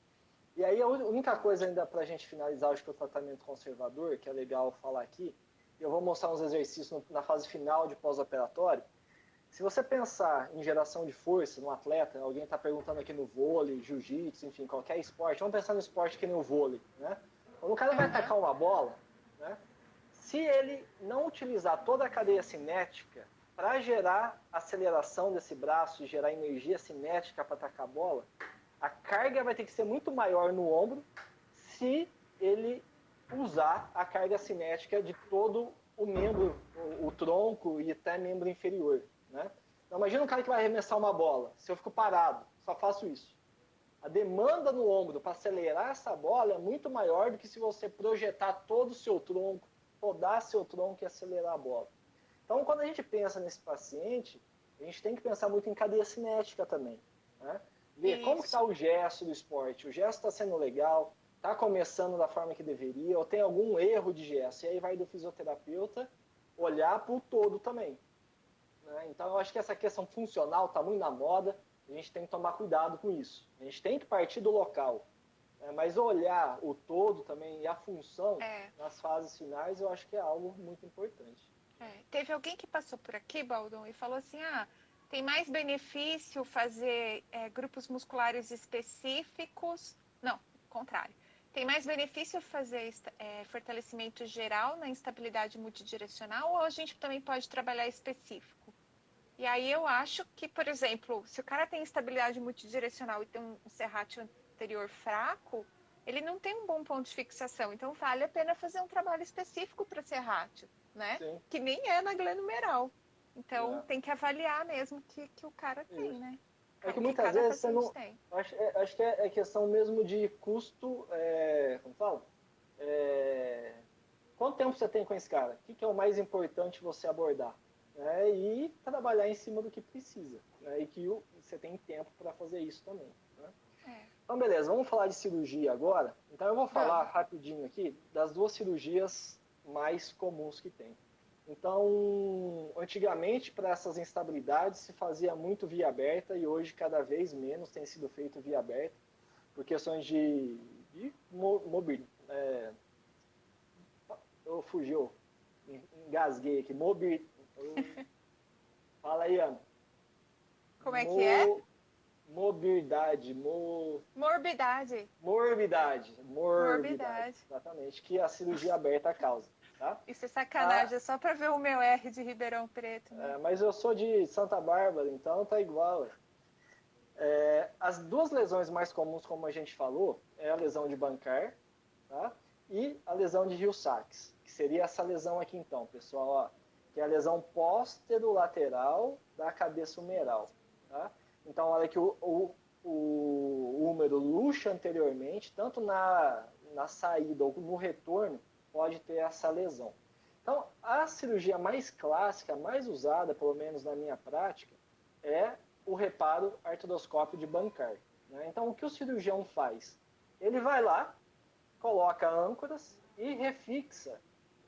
E aí a única coisa ainda para a gente finalizar, acho que o tratamento conservador, que é legal falar aqui, eu vou mostrar uns exercícios na fase final de pós-operatório. Se você pensar em geração de força no atleta, alguém está perguntando aqui no vôlei, jiu-jitsu, enfim, qualquer esporte, vamos pensar no esporte que nem o vôlei, né? Quando o cara vai Uhum. atacar uma bola, né? Se ele não utilizar toda a cadeia cinética para gerar aceleração desse braço e gerar energia cinética para atacar a bola, a carga vai ter que ser muito maior no ombro se ele usar a carga cinética de todo o membro, o tronco e até membro inferior. Né? Então, imagina um cara que vai arremessar uma bola. Se eu fico parado, só faço isso. A demanda no ombro para acelerar essa bola é muito maior do que se você projetar todo o seu tronco, rodar seu tronco e acelerar a bola. Então, quando a gente pensa nesse paciente, a gente tem que pensar muito em cadeia cinética também. Né? Ver como está Isso. o gesto do esporte. O gesto está sendo legal, está começando da forma que deveria, ou tem algum erro de gesto. E aí vai do fisioterapeuta olhar para o todo também. Né? Então, eu acho que essa questão funcional está muito na moda, a gente tem que tomar cuidado com isso. A gente tem que partir do local, né? Mas olhar o todo também e a função É. nas fases finais, eu acho que é algo muito importante. Teve alguém que passou por aqui, Baldon, e falou assim: tem mais benefício fazer grupos musculares específicos. Não, contrário. Tem mais benefício fazer fortalecimento geral na instabilidade multidirecional ou a gente também pode trabalhar específico? E aí eu acho que, por exemplo, se o cara tem instabilidade multidirecional e tem um serrátil anterior fraco, ele não tem um bom ponto de fixação. Então vale a pena fazer um trabalho específico para serrátil, né? Sim. Que nem é na glenumeral. Então É. tem que avaliar mesmo que o cara tem, Isso. né? É que Que muitas cada vezes você paciente não. tem. Acho que é questão mesmo de custo. Como fala? É, quanto tempo você tem com esse cara? O que é o mais importante você abordar? Né? E trabalhar em cima do que precisa. Né? E que você tem tempo para fazer isso também. Né? É. Então, beleza, vamos falar de cirurgia agora. Então, eu vou falar Vamos. rapidinho aqui das duas cirurgias mais comuns que tem. Então, antigamente, para essas instabilidades, se fazia muito via aberta e hoje, cada vez menos, tem sido feito via aberta, por questões de mobilidade. Eu fugiu, engasguei aqui. Fala aí, Ana. Como é que é? Morbidade, Morbidade. morbidade, Morbidade. exatamente, que a cirurgia aberta causa. Tá? Isso é sacanagem, é só para ver o meu R de Ribeirão Preto. Né? Mas eu sou de Santa Bárbara, então tá igual. As duas lesões mais comuns, como a gente falou, é a lesão de Bankar, tá? E a lesão de Hill-Sachs, que seria essa lesão aqui então, pessoal, ó, que é a lesão póstero-lateral da cabeça humeral. Tá? Então, olha que o húmero luxa anteriormente, tanto na saída ou no retorno, pode ter essa lesão. Então, a cirurgia mais clássica, mais usada, pelo menos na minha prática, é o reparo artroscópio de Bankar. Né? Então, o que o cirurgião faz? Ele vai lá, coloca âncoras e refixa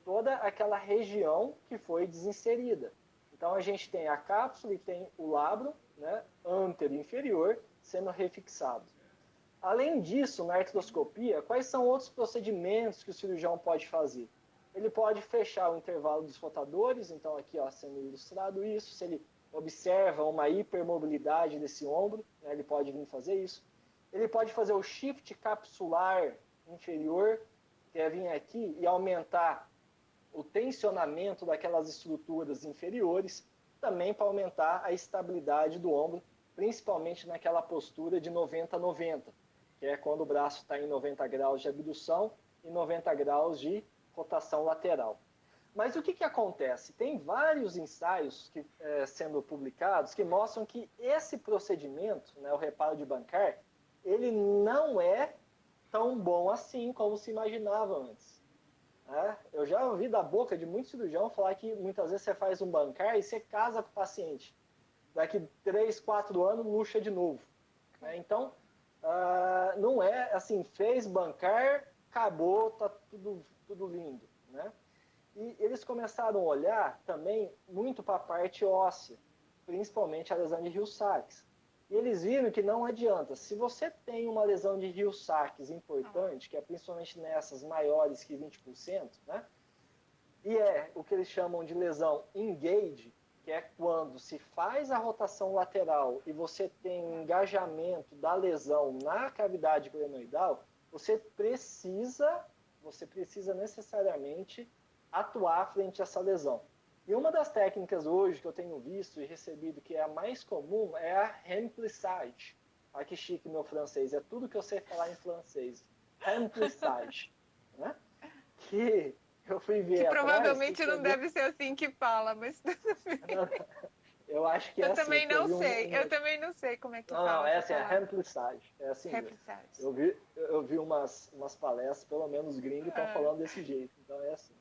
toda aquela região que foi desinserida. Então, a gente tem a cápsula e tem o labro, né, antero e inferior, sendo refixados. Além disso, na artroscopia, quais são outros procedimentos que o cirurgião pode fazer? Ele pode fechar o intervalo dos rotadores, então aqui ó, sendo ilustrado isso, se ele observa uma hipermobilidade desse ombro, né, ele pode vir fazer isso. Ele pode fazer o shift capsular inferior, que é vir aqui e aumentar o tensionamento daquelas estruturas inferiores, também para aumentar a estabilidade do ombro, principalmente naquela postura de 90-90, que é quando o braço está em 90 graus de abdução e 90 graus de rotação lateral. Mas o que acontece? Tem vários ensaios sendo publicados que mostram que esse procedimento, né, o reparo de Bankar, ele não é tão bom assim como se imaginava antes. Eu já ouvi da boca de muito cirurgião falar que muitas vezes você faz um Bankar e você casa com o paciente. Daqui 3, 4 anos, murcha de novo. Então, não é assim, fez Bankar, acabou, tá tudo lindo. Né? E eles começaram a olhar também muito para a parte óssea, principalmente a lesão de Hill-Sachs. E eles viram que não adianta. Se você tem uma lesão de Hill-Sachs importante, que é principalmente nessas maiores que 20%, né? E é o que eles chamam de lesão engage, que é quando se faz a rotação lateral e você tem um engajamento da lesão na cavidade glenoidal, você precisa necessariamente atuar frente a essa lesão. E uma das técnicas hoje que eu tenho visto e recebido que é a mais comum é a remplissage. Olha que chique meu francês, é tudo que eu sei falar em francês. Remplissage. Né? Que eu fui ver que atrás... provavelmente não deve ser assim que fala, mas tudo bem. Eu acho que é eu assim. Também não sei. Eu também não sei como é que fala. Não, é assim, é remplissage. É assim remplissage. Eu vi umas palestras, pelo menos gringo, estão falando desse jeito. Então é assim.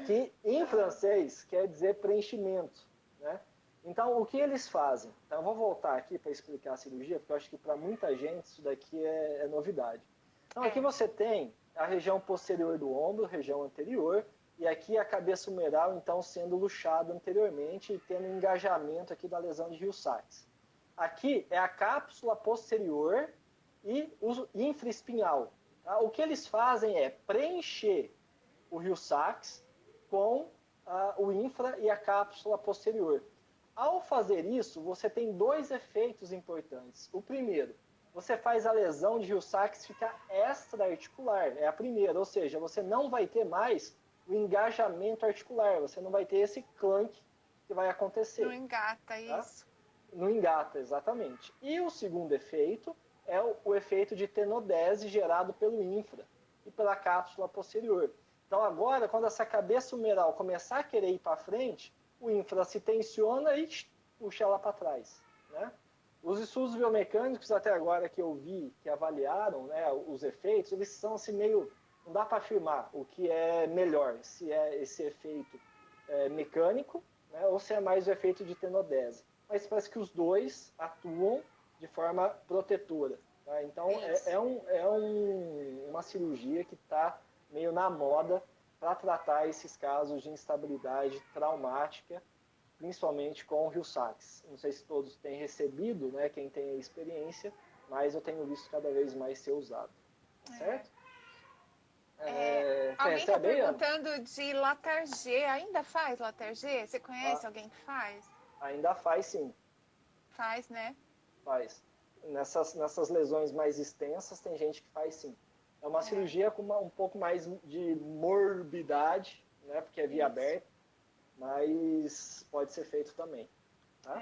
Que em francês quer dizer preenchimento. Né? Então, o que eles fazem? Então, eu vou voltar aqui para explicar a cirurgia, porque eu acho que para muita gente isso daqui é novidade. Então, aqui você tem a região posterior do ombro, região anterior, e aqui a cabeça humeral, então, sendo luxada anteriormente e tendo engajamento aqui da lesão de Hill-Sachs. Aqui é a cápsula posterior e o infraespinhal. Tá? O que eles fazem é preencher o Hill-Sachs com o infra e a cápsula posterior. Ao fazer isso, você tem dois efeitos importantes. O primeiro, você faz a lesão de Hill-Sachs ficar extra-articular, é a primeira, ou seja, você não vai ter mais o engajamento articular, você não vai ter esse clunk que vai acontecer. Não engata, tá? isso. Não engata, exatamente. E o segundo efeito é o efeito de tenodese gerado pelo infra e pela cápsula posterior. Então agora, quando essa cabeça humeral começar a querer ir para frente, o infra se tensiona e puxa ela para trás. Né? Os estudos biomecânicos até agora que eu vi, que avaliaram, né, os efeitos, eles são assim meio... Não dá para afirmar o que é melhor, se é esse efeito mecânico, né, ou se é mais o efeito de tenodese. Mas parece que os dois atuam de forma protetora. Tá? Então uma cirurgia que está meio na moda para tratar esses casos de instabilidade traumática, principalmente com o Hill-Sachs. Não sei se todos têm recebido, né, quem tem a experiência, mas eu tenho visto cada vez mais ser usado. Certo? Alguém está perguntando de Latarjet. Ainda faz Latarjet? Você conhece alguém que faz? Ainda faz, sim. Faz, né? Faz. Nessas lesões mais extensas, tem gente que faz, sim. É uma cirurgia com um pouco mais de morbidade, né? Porque é via aberta, mas pode ser feito também. Tá?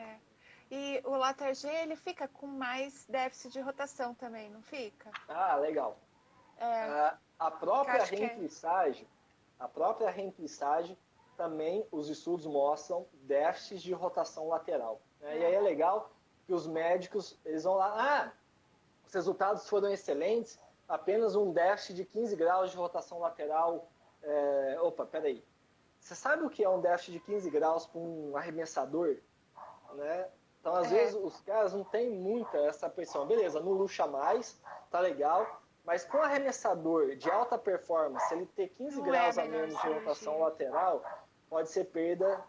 E o Latarjet, ele fica com mais déficit de rotação também, não fica? Ah, legal. A própria reemplissagem também os estudos mostram déficits de rotação lateral. Né? E aí é legal que os médicos, eles vão lá, os resultados foram excelentes, apenas um déficit de 15 graus de rotação lateral. Opa, peraí. Você sabe o que é um déficit de 15 graus para um arremessador? Né? Então, às vezes, os caras não têm muita essa pressão. Beleza, não luxa mais, tá legal, mas com arremessador de alta performance, ele ter 15 graus a menos de rotação lateral, pode ser perda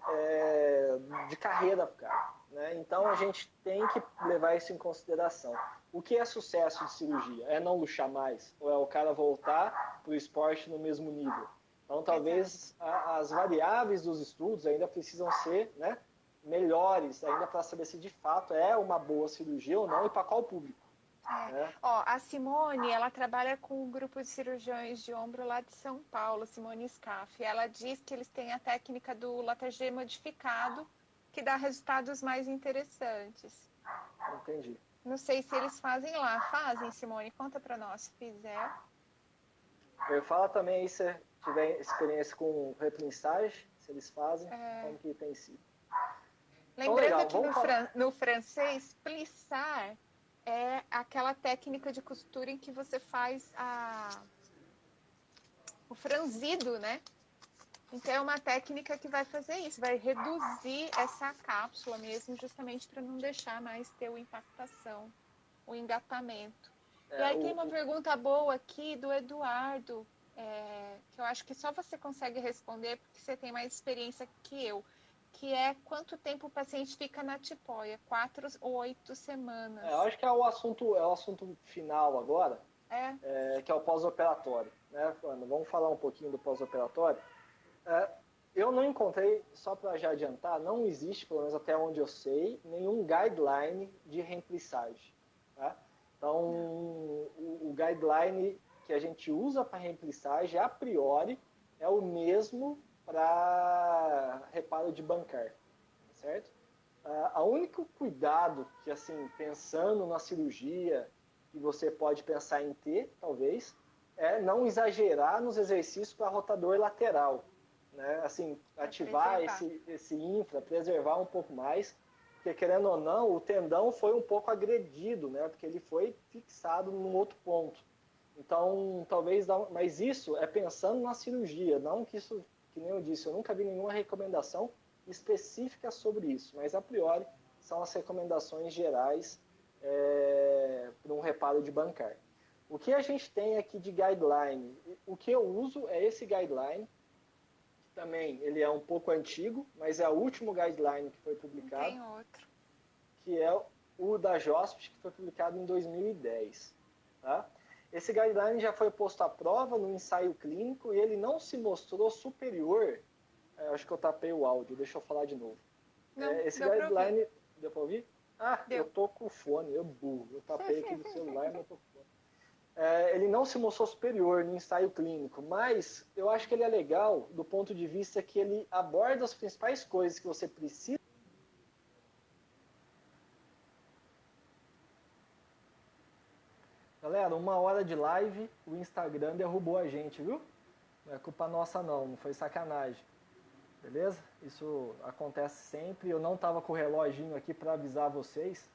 de carreira para o cara. Né? Então, a gente tem que levar isso em consideração. O que é sucesso de cirurgia? É não luxar mais? Ou é o cara voltar para o esporte no mesmo nível? Então, talvez as variáveis dos estudos ainda precisam ser, né, melhores, ainda para saber se de fato é uma boa cirurgia ou não e para qual público. Né? Ó, a Simone, ela trabalha com um grupo de cirurgiões de ombro lá de São Paulo, Simone Scaff. Ela diz que eles têm a técnica do Latarjet modificado, que dá resultados mais interessantes. Entendi. Não sei se eles fazem lá. Fazem, Simone? Conta para nós se fizer. Fala também aí se tiver experiência com reprensagem, se eles fazem, como que tem sido. Lembrando que no francês, plissar é aquela técnica de costura em que você faz o franzido, né? Então, é uma técnica que vai fazer isso, vai reduzir essa cápsula mesmo, justamente para não deixar mais ter o impactação, o engatamento. E aí tem uma pergunta boa aqui do Eduardo, que eu acho que só você consegue responder, porque você tem mais experiência que eu, que é quanto tempo o paciente fica na tipóia, 4 ou 8 semanas. Eu acho que é o assunto final agora, que é o pós-operatório. Né, Ana? Vamos falar um pouquinho do pós-operatório. Eu não encontrei, só para já adiantar, não existe, pelo menos até onde eu sei, nenhum guideline de reemplissagem. Tá? Então, o guideline que a gente usa para reemplissagem, a priori, é o mesmo para reparo de bancar, certo? O único cuidado que, assim, pensando na cirurgia, que você pode pensar em ter, talvez, é não exagerar nos exercícios para rotador lateral. Né? Assim, ativar esse infra, preservar um pouco mais, porque querendo ou não, o tendão foi um pouco agredido, né? Porque ele foi fixado num outro ponto. Então, talvez, mas isso é pensando na cirurgia, não que isso, que nem eu disse, eu nunca vi nenhuma recomendação específica sobre isso, mas a priori são as recomendações gerais para um reparo de bancar. O que a gente tem aqui de guideline? O que eu uso é esse guideline, também ele é um pouco antigo, mas é o último guideline que foi publicado. Tem outro. Que é o da JOSP, que foi publicado em 2010. Tá? Esse guideline já foi posto à prova no ensaio clínico e ele não se mostrou superior. Acho que eu tapei o áudio, deixa eu falar de novo. Não, esse guideline. Deu para ouvir? Deu. Eu tô com o fone, eu burro. Eu tapei aqui do celular, mas tô com o fone. Ele não se mostrou superior no ensaio clínico, mas eu acho que ele é legal do ponto de vista que ele aborda as principais coisas que você precisa. Galera, 1 hora de live, o Instagram derrubou a gente, viu? Não é culpa nossa não, não foi sacanagem. Beleza? Isso acontece sempre. Eu não estava com o reloginho aqui para avisar vocês.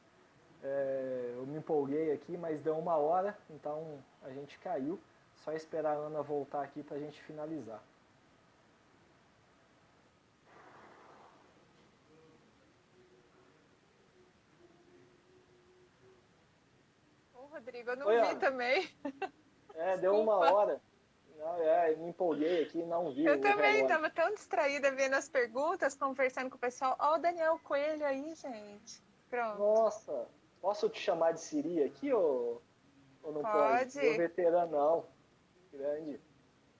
Eu me empolguei aqui, mas deu 1 hora, então a gente caiu. Só esperar a Ana voltar aqui para a gente finalizar. Rodrigo, eu não vi também. Deu 1 hora. Eu me empolguei aqui, não vi. Eu também estava tão distraída vendo as perguntas, conversando com o pessoal. Ó, o Daniel Coelho aí, gente. Pronto. Nossa, posso te chamar de Siri aqui ou não pode? Pode. Meu veteranão. Grande.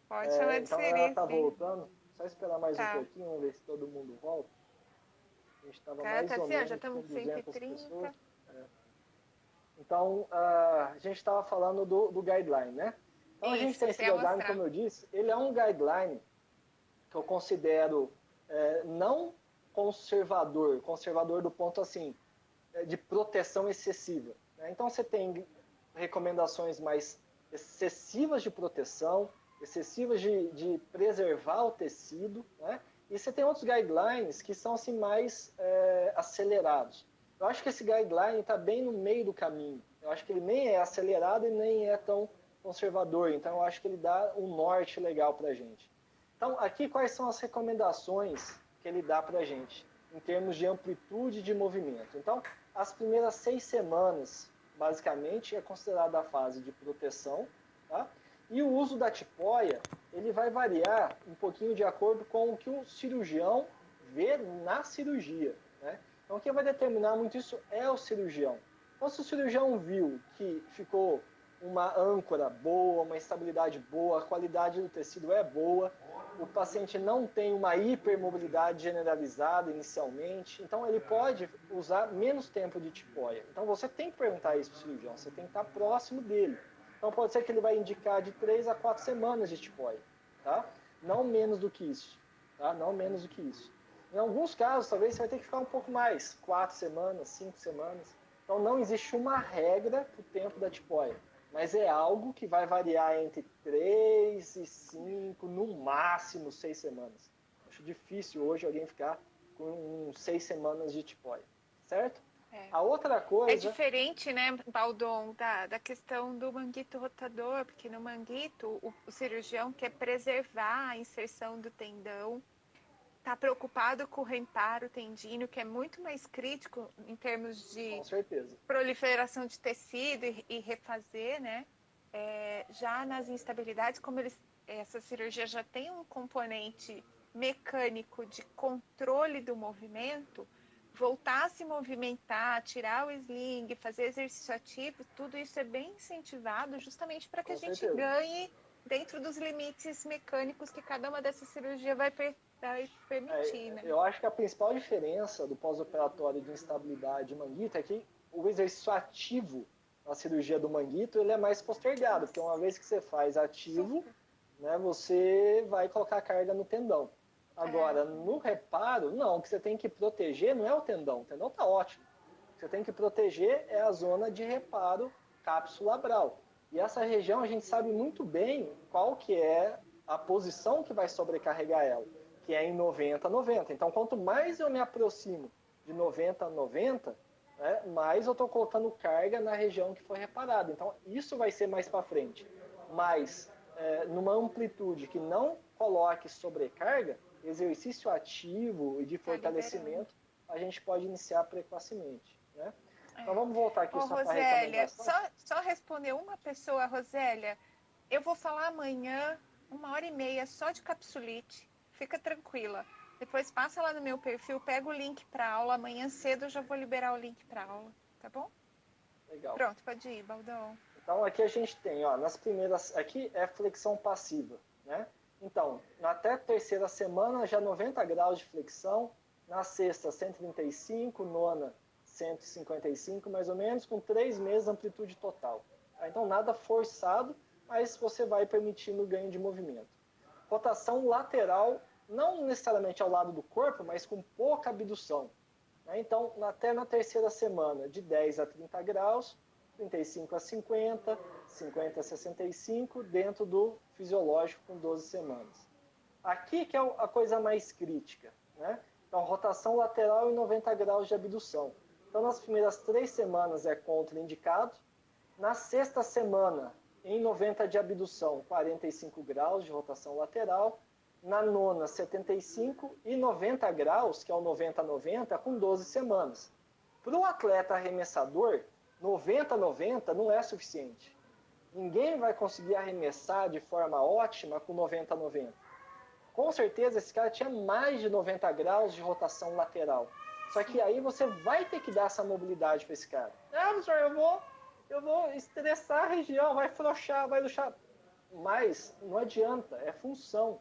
Pode chamar de então Siri, ela tá sim. voltando. Só esperar mais um pouquinho, vamos ver se todo mundo volta. A gente estava mais ou menos já estamos com 130. pessoas. Então, a gente estava falando do guideline, né? Então, a gente tem esse guideline, como eu disse, ele é um guideline que eu considero não conservador do ponto assim, de proteção excessiva. Né? Então você tem recomendações mais excessivas de proteção, excessivas de preservar o tecido, né? E você tem outros guidelines que são assim mais acelerados. Eu acho que esse guideline está bem no meio do caminho. Eu acho que ele nem é acelerado e nem é tão conservador. Então eu acho que ele dá um norte legal para a gente. Então aqui quais são as recomendações que ele dá para a gente em termos de amplitude de movimento. Então as primeiras 6 semanas basicamente é considerada a fase de proteção, tá? E o uso da tipóia, ele vai variar um pouquinho de acordo com o que o cirurgião vê na cirurgia, né? Então, quem vai determinar muito isso é o cirurgião. Então, se o cirurgião viu que ficou uma âncora boa, uma estabilidade boa, a qualidade do tecido é boa, o paciente não tem uma hipermobilidade generalizada inicialmente, então ele pode usar menos tempo de tipóia. Então você tem que perguntar isso para o cirurgião, você tem que estar próximo dele. Então pode ser que ele vai indicar de 3 a 4 semanas de tipóia, tá? Não menos do que isso, tá? Não menos do que isso. Em alguns casos, talvez você vai ter que ficar um pouco mais, 4 semanas, 5 semanas. Então não existe uma regra para o tempo da tipóia. Mas é algo que vai variar entre 3 e 5, no máximo 6 semanas. Acho difícil hoje alguém ficar com 6 semanas de tipóia, certo? A outra coisa... É diferente, né, Baldon, da questão do manguito rotador, porque no manguito o cirurgião quer preservar a inserção do tendão, está preocupado com o reparo tendíneo, que é muito mais crítico em termos de proliferação de tecido e refazer, né? Já nas instabilidades, como essa cirurgia já tem um componente mecânico de controle do movimento, voltar a se movimentar, tirar o sling, fazer exercício ativo, tudo isso é bem incentivado justamente para que a gente ganhe dentro dos limites mecânicos que cada uma dessas cirurgias vai permitir, né? Eu acho que a principal diferença do pós-operatório de instabilidade de manguito é que o exercício ativo na cirurgia do manguito ele é mais postergado, porque uma vez que você faz ativo, né, você vai colocar carga no tendão. Agora, no reparo, não, o que você tem que proteger não é o tendão está ótimo. O que você tem que proteger é a zona de reparo capsulabral. E essa região a gente sabe muito bem qual que é a posição que vai sobrecarregar ela, que é em 90 a 90. Então, quanto mais eu me aproximo de 90 a 90, né, mais eu estou colocando carga na região que foi reparada. Então, isso vai ser mais para frente. Mas, numa amplitude que não coloque sobrecarga, exercício ativo e de fortalecimento, a gente pode iniciar precocemente. Né? Então, vamos voltar aqui só para a recomendação. Só responder uma pessoa, Rosélia, eu vou falar amanhã 1h30 só de capsulite, fica tranquila. Depois passa lá no meu perfil, pega o link para aula, amanhã cedo eu já vou liberar o link para aula, tá bom? Legal. Pronto, pode ir, Baldão. Então aqui a gente tem, ó, nas primeiras, aqui é flexão passiva, né? Então, até a terceira semana já 90 graus de flexão, na sexta 135, nona 155 mais ou menos, com 3 meses de amplitude total. Tá? Então nada forçado, mas você vai permitindo o ganho de movimento. Rotação lateral, não necessariamente ao lado do corpo, mas com pouca abdução. Né? Então, até na terceira semana, de 10 a 30 graus, 35 a 50, 50 a 65, dentro do fisiológico com 12 semanas. Aqui que é a coisa mais crítica. Né? Então, rotação lateral em 90 graus de abdução. Então, nas primeiras 3 semanas é contraindicado. Na sexta semana, em 90 de abdução, 45 graus de rotação lateral. Na nona, 75 e 90 graus, que é o 90-90, com 12 semanas. Para o atleta arremessador, 90-90 não é suficiente. Ninguém vai conseguir arremessar de forma ótima com 90-90. Com certeza, esse cara tinha mais de 90 graus de rotação lateral. Só que aí você vai ter que dar essa mobilidade para esse cara. Ah, professor, eu vou estressar a região, vai frouxar, vai luxar. Mas não adianta, é função.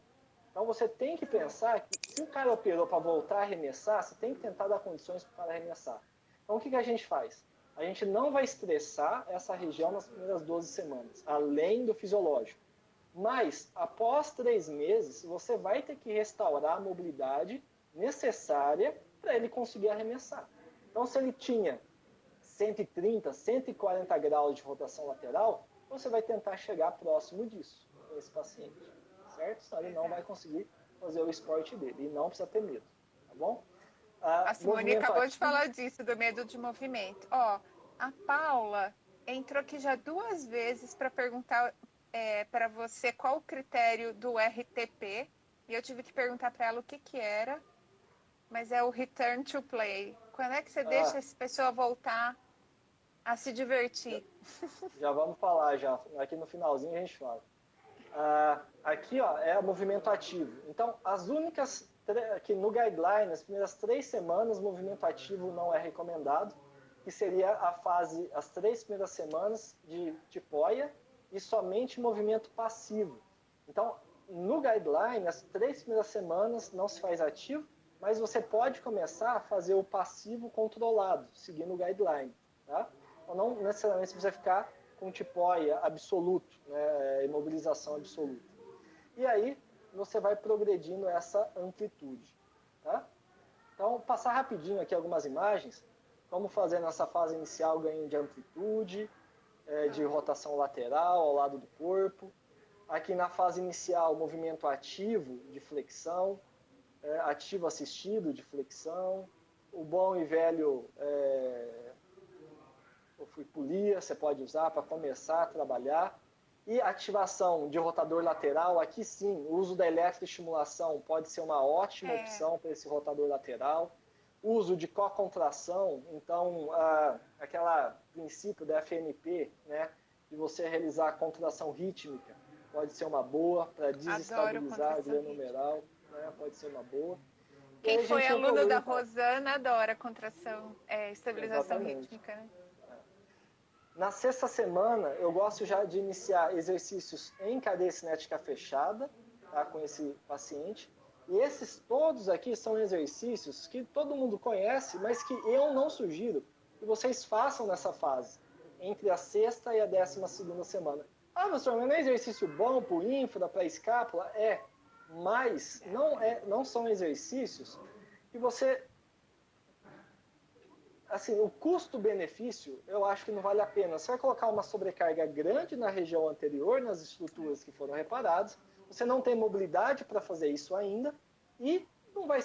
Então você tem que pensar que se o cara operou para voltar a arremessar, você tem que tentar dar condições para o cara arremessar. Então o que a gente faz? A gente não vai estressar essa região nas primeiras 12 semanas, além do fisiológico. Mas, após 3 meses, você vai ter que restaurar a mobilidade necessária para ele conseguir arremessar. Então, se ele tinha 130, 140 graus de rotação lateral, você vai tentar chegar próximo disso com esse paciente, certo? Senão ele não vai conseguir fazer o esporte dele e não precisa ter medo, tá bom? A Simone acabou de falar disso, do medo de movimento. Ó, a Paula entrou aqui já 2 vezes para perguntar para você qual o critério do RTP, e eu tive que perguntar para ela o que era, mas é o Return to Play. Quando é que você deixa essa pessoa voltar a se divertir? Já vamos falar, já. Aqui no finalzinho a gente fala. Aqui ó, é o movimento ativo. Então, as únicas que no guideline, as primeiras 3 semanas, movimento ativo não é recomendado, que seria a fase, as 3 primeiras semanas de tipóia e somente movimento passivo. Então, no guideline, as 3 primeiras semanas não se faz ativo, mas você pode começar a fazer o passivo controlado, seguindo o guideline. Tá? Então, não necessariamente você precisa ficar com tipóia absoluto, né, imobilização absoluta. E aí, você vai progredindo essa amplitude. Tá? Então, passar rapidinho aqui algumas imagens, como fazer nessa fase inicial ganho de amplitude, de rotação lateral ao lado do corpo. Aqui na fase inicial, movimento ativo de flexão, ativo assistido de flexão, o bom e velho o Flipolia, você pode usar para começar a trabalhar. E ativação de rotador lateral, aqui sim, o uso da eletroestimulação pode ser uma ótima opção para esse rotador lateral. Uso de co-contração, então, aquele princípio da FNP, né, de você realizar a contração rítmica, pode ser uma boa para desestabilizar a glenomeral, né, pode ser uma boa. Quem foi aluno da Rosana adora contração, estabilização rítmica, né? Na sexta semana, eu gosto já de iniciar exercícios em cadeia cinética fechada, tá, com esse paciente. E esses todos aqui são exercícios que todo mundo conhece, mas que eu não sugiro que vocês façam nessa fase, entre a sexta e a 12ª semana. Ah, professor, mas não é exercício bom para o ínfra, para a escápula? Mas não são exercícios que você... Assim, o custo-benefício, eu acho que não vale a pena. Você vai colocar uma sobrecarga grande na região anterior, nas estruturas que foram reparadas, você não tem mobilidade para fazer isso ainda, e não vai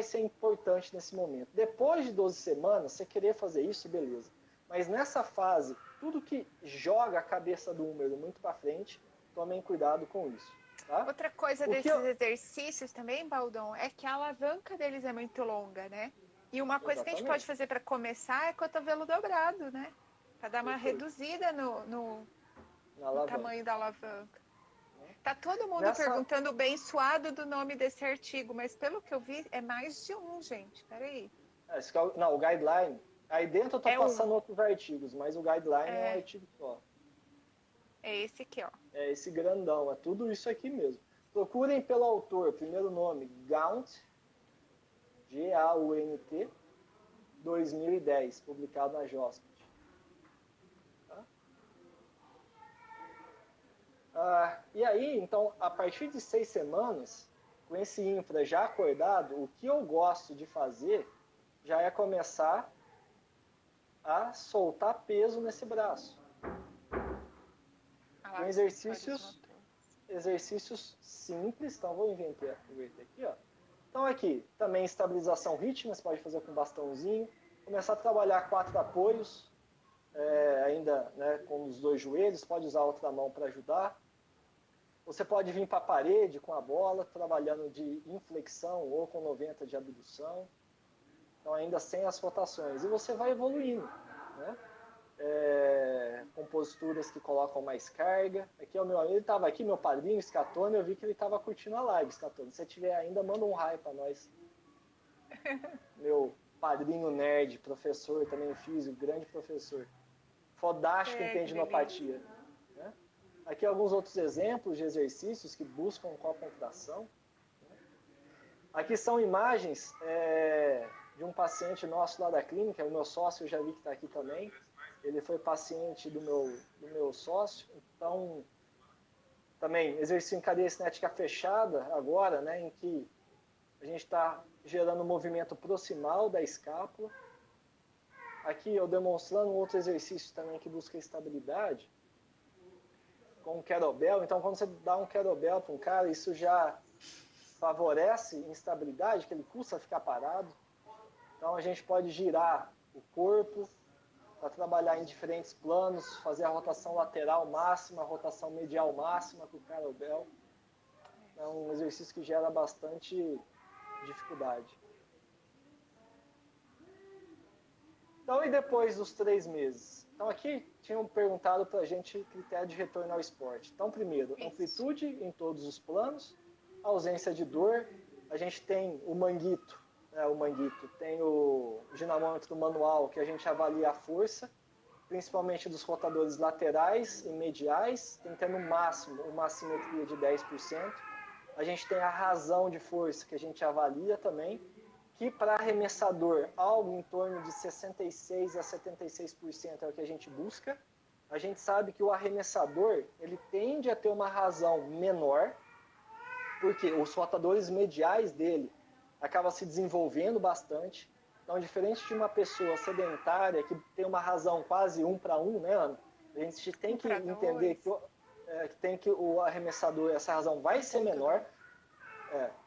ser importante nesse momento. Depois de 12 semanas, você querer fazer isso, beleza. Mas nessa fase, tudo que joga a cabeça do húmero muito para frente, tomem cuidado com isso. Tá? Outra coisa desses exercícios também, Baldon, é que a alavanca deles é muito longa, né? E uma coisa que a gente pode fazer para começar é cotovelo dobrado, né? Para dar uma reduzida no tamanho da alavanca. Tá todo mundo perguntando o bem suado do nome desse artigo, mas pelo que eu vi, é mais de um, gente. Peraí. Não, o guideline. Aí dentro eu tô passando outros artigos, mas o guideline é um artigo só. É esse aqui, ó. É esse grandão, é tudo isso aqui mesmo. Procurem pelo autor, primeiro nome, Gaunt, G-A-U-N-T, 2010, publicado na JOSPT. E aí, então, a partir de 6 semanas, com esse infra já acordado, o que eu gosto de fazer já é começar a soltar peso nesse braço. Com exercícios simples, então vou inverter aqui, ó. Então aqui, também estabilização rítmica, você pode fazer com bastãozinho, começar a trabalhar 4 apoios, ainda, né, com os 2 joelhos, pode usar a outra mão para ajudar. Você pode vir para a parede com a bola, trabalhando de inflexão ou com 90 de abdução, então ainda sem as rotações, e você vai evoluindo, né? Com posturas que colocam mais carga. Aqui ele estava aqui, meu padrinho, Scatone, eu vi que ele estava curtindo a live, Scatone. Se você tiver ainda, manda um raio para nós. Meu padrinho nerd, professor, também físico, grande professor. Fodástico em tendinopatia. Né? Aqui alguns outros exemplos de exercícios que buscam co-contração. Aqui são imagens de um paciente nosso lá da clínica, o meu sócio, eu já vi que está aqui também. Ele foi paciente do meu sócio, então também exercício em cadeia cinética fechada agora, né, em que a gente está gerando um movimento proximal da escápula. Aqui eu demonstrando um outro exercício também que busca estabilidade, com o kettlebell. Então, quando você dá um kettlebell para um cara, isso já favorece instabilidade, que ele custa ficar parado. Então, a gente pode girar o corpo para trabalhar em diferentes planos, fazer a rotação lateral máxima, a rotação medial máxima com o kettlebell. É um exercício que gera bastante dificuldade. Então, e depois dos 3 meses? Então, aqui tinham perguntado para a gente critério de retorno ao esporte. Então, primeiro, amplitude em todos os planos, ausência de dor. A gente tem o manguito, né, tem o dinamômetro manual, que a gente avalia a força, principalmente dos rotadores laterais e mediais, tem que ter no máximo uma assimetria de 10%. A gente tem a razão de força, que a gente avalia também, que para arremessador, algo em torno de 66% a 76% é o que a gente busca. A gente sabe que o arremessador, ele tende a ter uma razão menor, porque os rotadores mediais dele acabam se desenvolvendo bastante. Então, diferente de uma pessoa sedentária, que tem uma razão quase 1 para 1, né, Ana? A gente tem que entender que o arremessador, essa razão vai ser menor,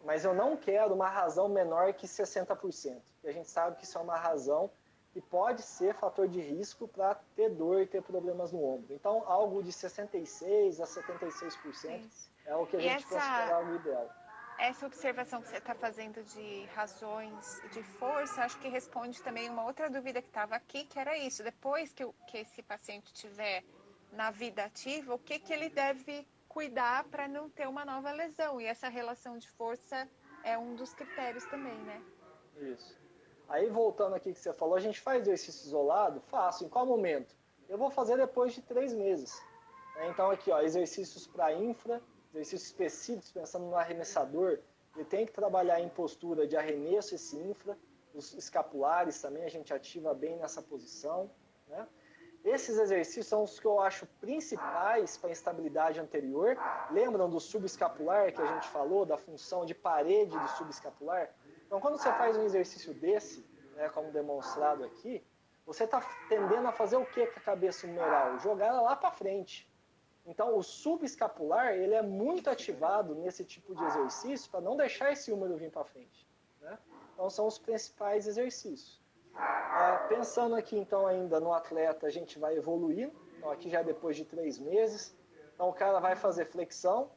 mas eu não quero uma razão menor que 60%. E a gente sabe que isso é uma razão que pode ser fator de risco para ter dor e ter problemas no ombro. Então, algo de 66% a 76% é o que a gente considera o ideal. Essa observação que você está fazendo de razões de força, acho que responde também uma outra dúvida que estava aqui, que era isso. Depois que esse paciente tiver na vida ativa, o que ele deve cuidar para não ter uma nova lesão? E essa relação de força é um dos critérios também, né? Isso. Aí, voltando aqui que você falou, a gente faz exercício isolado? Faço. Em qual momento? Eu vou fazer depois de 3 meses. Então, aqui, ó, exercícios para infra, exercícios específicos, pensando no arremessador, ele tem que trabalhar em postura de arremesso esse infra, os escapulares também, a gente ativa bem nessa posição, né? Esses exercícios são os que eu acho principais para a instabilidade anterior. Lembram do subescapular que a gente falou, da função de parede do subescapular? Então, quando você faz um exercício desse, né, como demonstrado aqui, você está tendendo a fazer o que com a cabeça humeral? Jogar ela lá para frente. Então, o subescapular ele é muito ativado nesse tipo de exercício para não deixar esse húmero vir para frente, né? Então, são os principais exercícios. Pensando aqui, então, ainda no atleta, a gente vai evoluir. Então, aqui já depois de 3 meses. Então, o cara vai fazer flexão,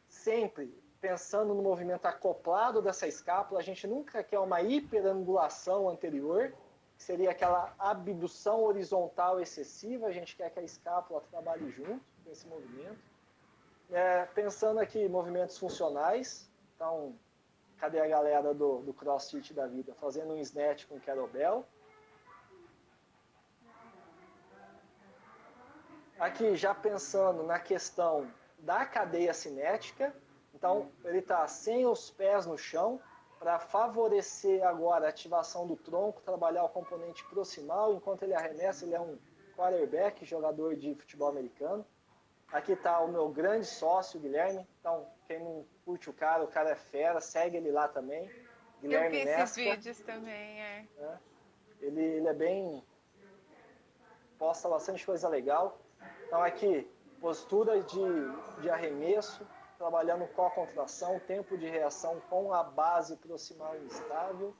sempre pensando no movimento acoplado dessa escápula. A gente nunca quer uma hiperangulação anterior, que seria aquela abdução horizontal excessiva. A gente quer que a escápula trabalhe junto com esse movimento. Pensando aqui em movimentos funcionais. Então, cadê a galera do CrossFit da vida? Fazendo um snatch com kettlebell. Aqui já pensando na questão da cadeia cinética. Então, ele está sem os pés no chão, para favorecer agora a ativação do tronco, trabalhar o componente proximal, enquanto ele arremessa, ele é um quarterback, jogador de futebol americano. Aqui está o meu grande sócio, Guilherme. Então, quem não curte o cara é fera, segue ele lá também. Guilherme Eu vi Nesca, esses vídeos também, né? Ele é bem... posta bastante coisa legal. Então, aqui, postura de arremesso, trabalhando co-contração, tempo de reação com a base proximal instável.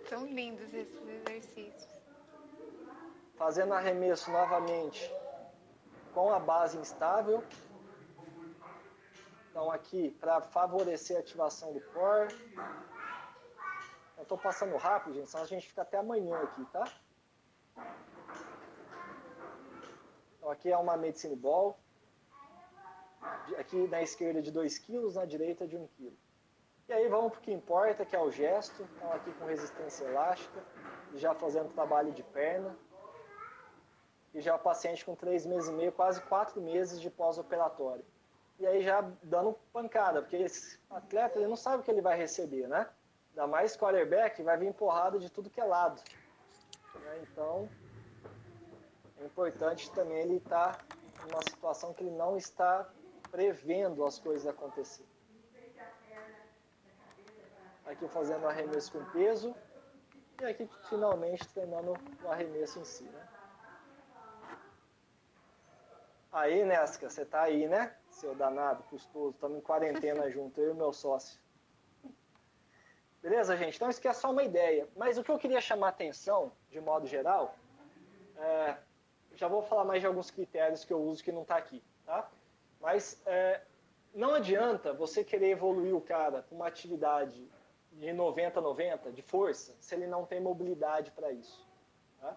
São lindos esses exercícios. Fazendo arremesso novamente com a base instável. Então, aqui, para favorecer a ativação do core. Eu estou passando rápido, gente, senão a gente fica até amanhã aqui, tá? Então, aqui é uma medicine ball. Aqui na esquerda de 2 kg, na direita de 1 kg. E aí vamos para o que importa, que é o gesto. Então, aqui com resistência elástica, já fazendo trabalho de perna. E já o paciente com 3 meses e meio, quase 4 meses de pós-operatório. E aí já dando pancada, porque esse atleta ele não sabe o que ele vai receber, né? Ainda mais quarterback, vai vir porrada de tudo que é lado. Então, é importante também ele estar numa situação que ele não está prevendo as coisas acontecer. Aqui fazendo arremesso com peso e aqui finalmente treinando o arremesso em si, né? Aí, Nesca, você tá aí, né? Seu danado, custoso, estamos em quarentena junto, eu e meu sócio. Beleza, gente? Então isso aqui é só uma ideia. Mas o que eu queria chamar a atenção, de modo geral, já vou falar mais de alguns critérios que eu uso que não está aqui, tá? Mas não adianta você querer evoluir o cara com uma atividade de 90-90, de força, se ele não tem mobilidade para isso. Tá?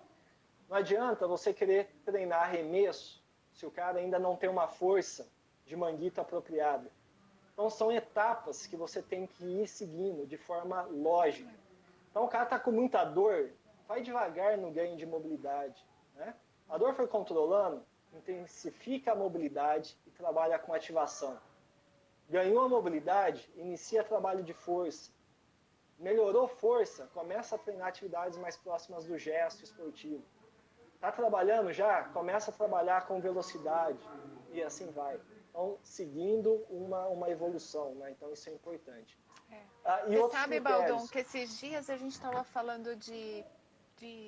Não adianta você querer treinar arremesso se o cara ainda não tem uma força de manguito apropriada. Então, são etapas que você tem que ir seguindo de forma lógica. Então, o cara está com muita dor, vai devagar no ganho de mobilidade. Né? A dor foi controlando, intensifica a mobilidade e trabalha com ativação. Ganhou a mobilidade, inicia trabalho de força. Melhorou força, começa a treinar atividades mais próximas do gesto esportivo. Está trabalhando já? Começa a trabalhar com velocidade e assim vai. Então, seguindo uma evolução, né? Então, isso é importante. Você sabe, Baldon, que esses dias a gente estava falando de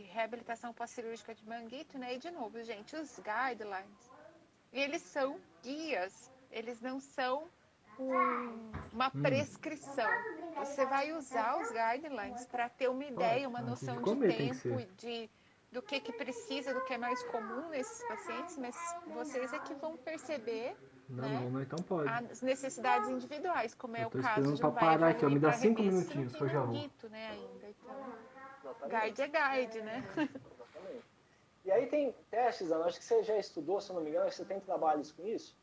reabilitação pós-cirúrgica de manguito, né? E, de novo, gente, os guidelines, eles são guias, eles não são uma prescrição. Você vai usar os guidelines para ter uma ideia, uma noção de tempo, do que precisa, do que é mais comum nesses pacientes, mas vocês é que vão perceber, né, então pode. as necessidades individuais, como é o caso de um vai evoluir aqui, ó, me dá 5 arremesso, se não minutinhos tem que eu já vou. manguito, né, ainda. Então, guide é guide, né? Exatamente. E aí tem testes, Ana, acho que você já estudou, se eu não me engano, você tem trabalhos com isso.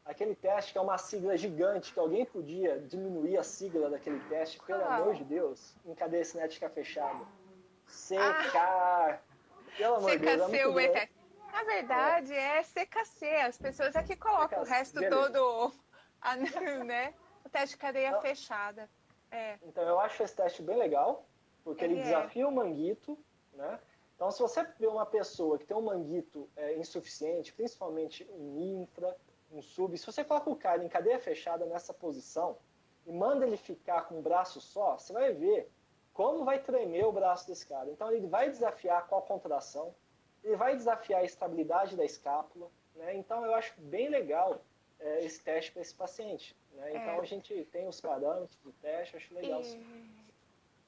Aquele teste que é uma sigla gigante, que alguém podia diminuir a sigla daquele teste, pelo amor de Deus, em cadeia cinética fechada. CK... Pelo amor de Deus, é muito grande. Na verdade, é CKC. As pessoas aqui colocam CKC, o resto beleza. Todo, né? O teste de cadeia fechada. Então, eu acho esse teste bem legal, porque ele desafia o manguito, né? Então, se você vê uma pessoa que tem um manguito insuficiente, principalmente um infra, um sub, se você coloca o cara em cadeia fechada nessa posição e manda ele ficar com o braço só, você vai ver como vai tremer o braço desse cara. Então, ele vai desafiar qual contração, ele vai desafiar a estabilidade da escápula, né? Então, eu acho bem legal esse teste para esse paciente. Né? Então, a gente tem os parâmetros do teste, acho legal.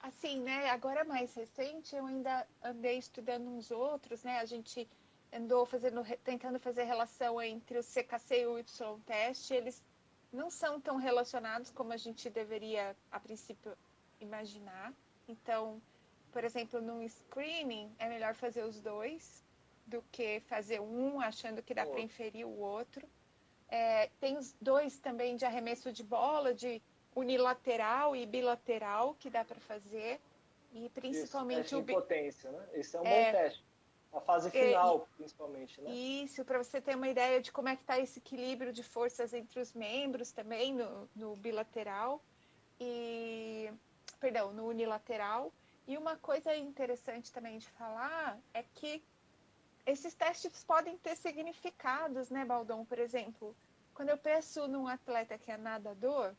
Assim, né, agora mais recente, eu ainda andei estudando uns outros, né? A gente andou tentando fazer relação entre o CKC e o Y-teste. Eles não são tão relacionados como a gente deveria, a princípio, imaginar. Então, por exemplo, num screening, é melhor fazer os dois do que fazer um achando que dá para inferir o outro. Tem os dois também de arremesso de bola, de unilateral e bilateral, que dá para fazer. E principalmente isso, teste de potência, né? Esse é um bom teste. A fase final, principalmente, né? Isso, para você ter uma ideia de como é que está esse equilíbrio de forças entre os membros também, no bilateral. No unilateral. E uma coisa interessante também de falar é que esses testes podem ter significados, né, Baldon? Por exemplo, quando eu penso num atleta que é nadador,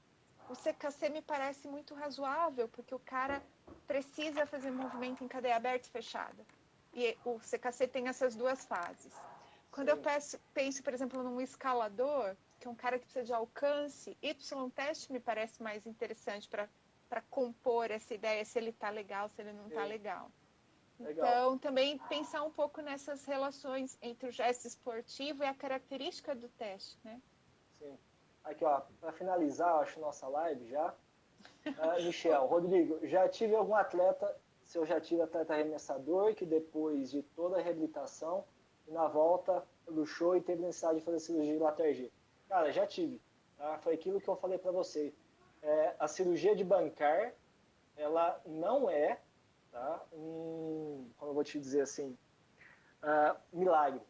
o CKC me parece muito razoável, porque o cara precisa fazer movimento em cadeia aberta e fechada. E o CKC tem essas duas fases. Quando eu penso, por exemplo, num escalador, que é um cara que precisa de alcance, Y-teste me parece mais interessante para compor essa ideia, se ele está legal, se ele não está legal. Então, também pensar um pouco nessas relações entre o gesto esportivo e a característica do teste, né? Sim. Aqui, ó, para finalizar, acho, nossa live já. Michel, Rodrigo, já tive algum atleta, se eu já tive atleta arremessador, que depois de toda a reabilitação, na volta, luxou e teve necessidade de fazer cirurgia de latergia. Cara, já tive. Tá? Foi aquilo que eu falei para você. A cirurgia de bancar, ela não é, tá, como eu vou te dizer assim, milagre.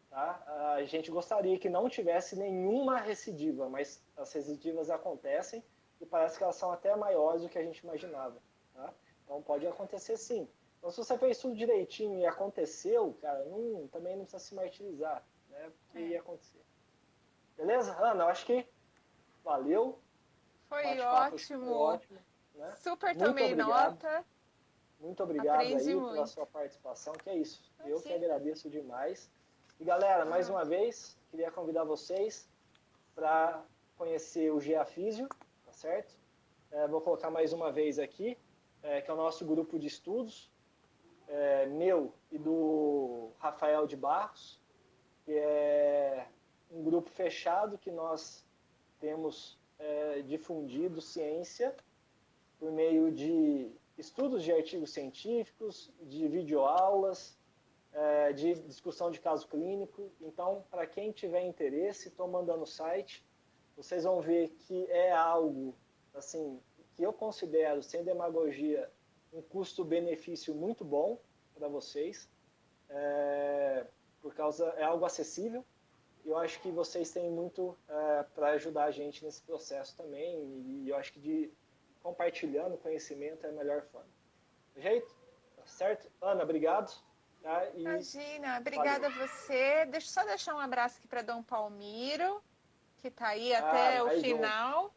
Tá? A gente gostaria que não tivesse nenhuma recidiva, mas as recidivas acontecem e parece que elas são até maiores do que a gente imaginava. Tá? Então pode acontecer sim. Então se você fez tudo direitinho e aconteceu, cara, também não precisa se martirizar. né, que ia acontecer. Beleza? Ana, eu acho que valeu. Foi Foi ótimo. ótimo, né? Super Muito tomei obrigado. nota. Muito obrigado Aprendi aí pela muito. sua participação, que é isso. Eu que Imagina. agradeço demais. E galera, mais uma vez, queria convidar vocês para conhecer o GeaFísio, tá certo? Vou colocar mais uma vez aqui, que é o nosso grupo de estudos, meu e do Rafael de Barros, que é um grupo fechado que nós temos difundido ciência por meio de estudos de artigos científicos, de videoaulas, de discussão de caso clínico. Então, para quem tiver interesse, estou mandando o site. Vocês vão ver que é algo assim que eu considero, sem demagogia, um custo-benefício muito bom para vocês, por causa é algo acessível. Eu acho que vocês têm muito para ajudar a gente nesse processo também, e eu acho que compartilhando conhecimento é a melhor forma. Jeito? Tá certo? Ana, obrigado. Tá? E Imagina, obrigada valeu. a você. Deixa eu só deixar um abraço aqui para Dom Palmiro, que está aí até o Vai junto. final.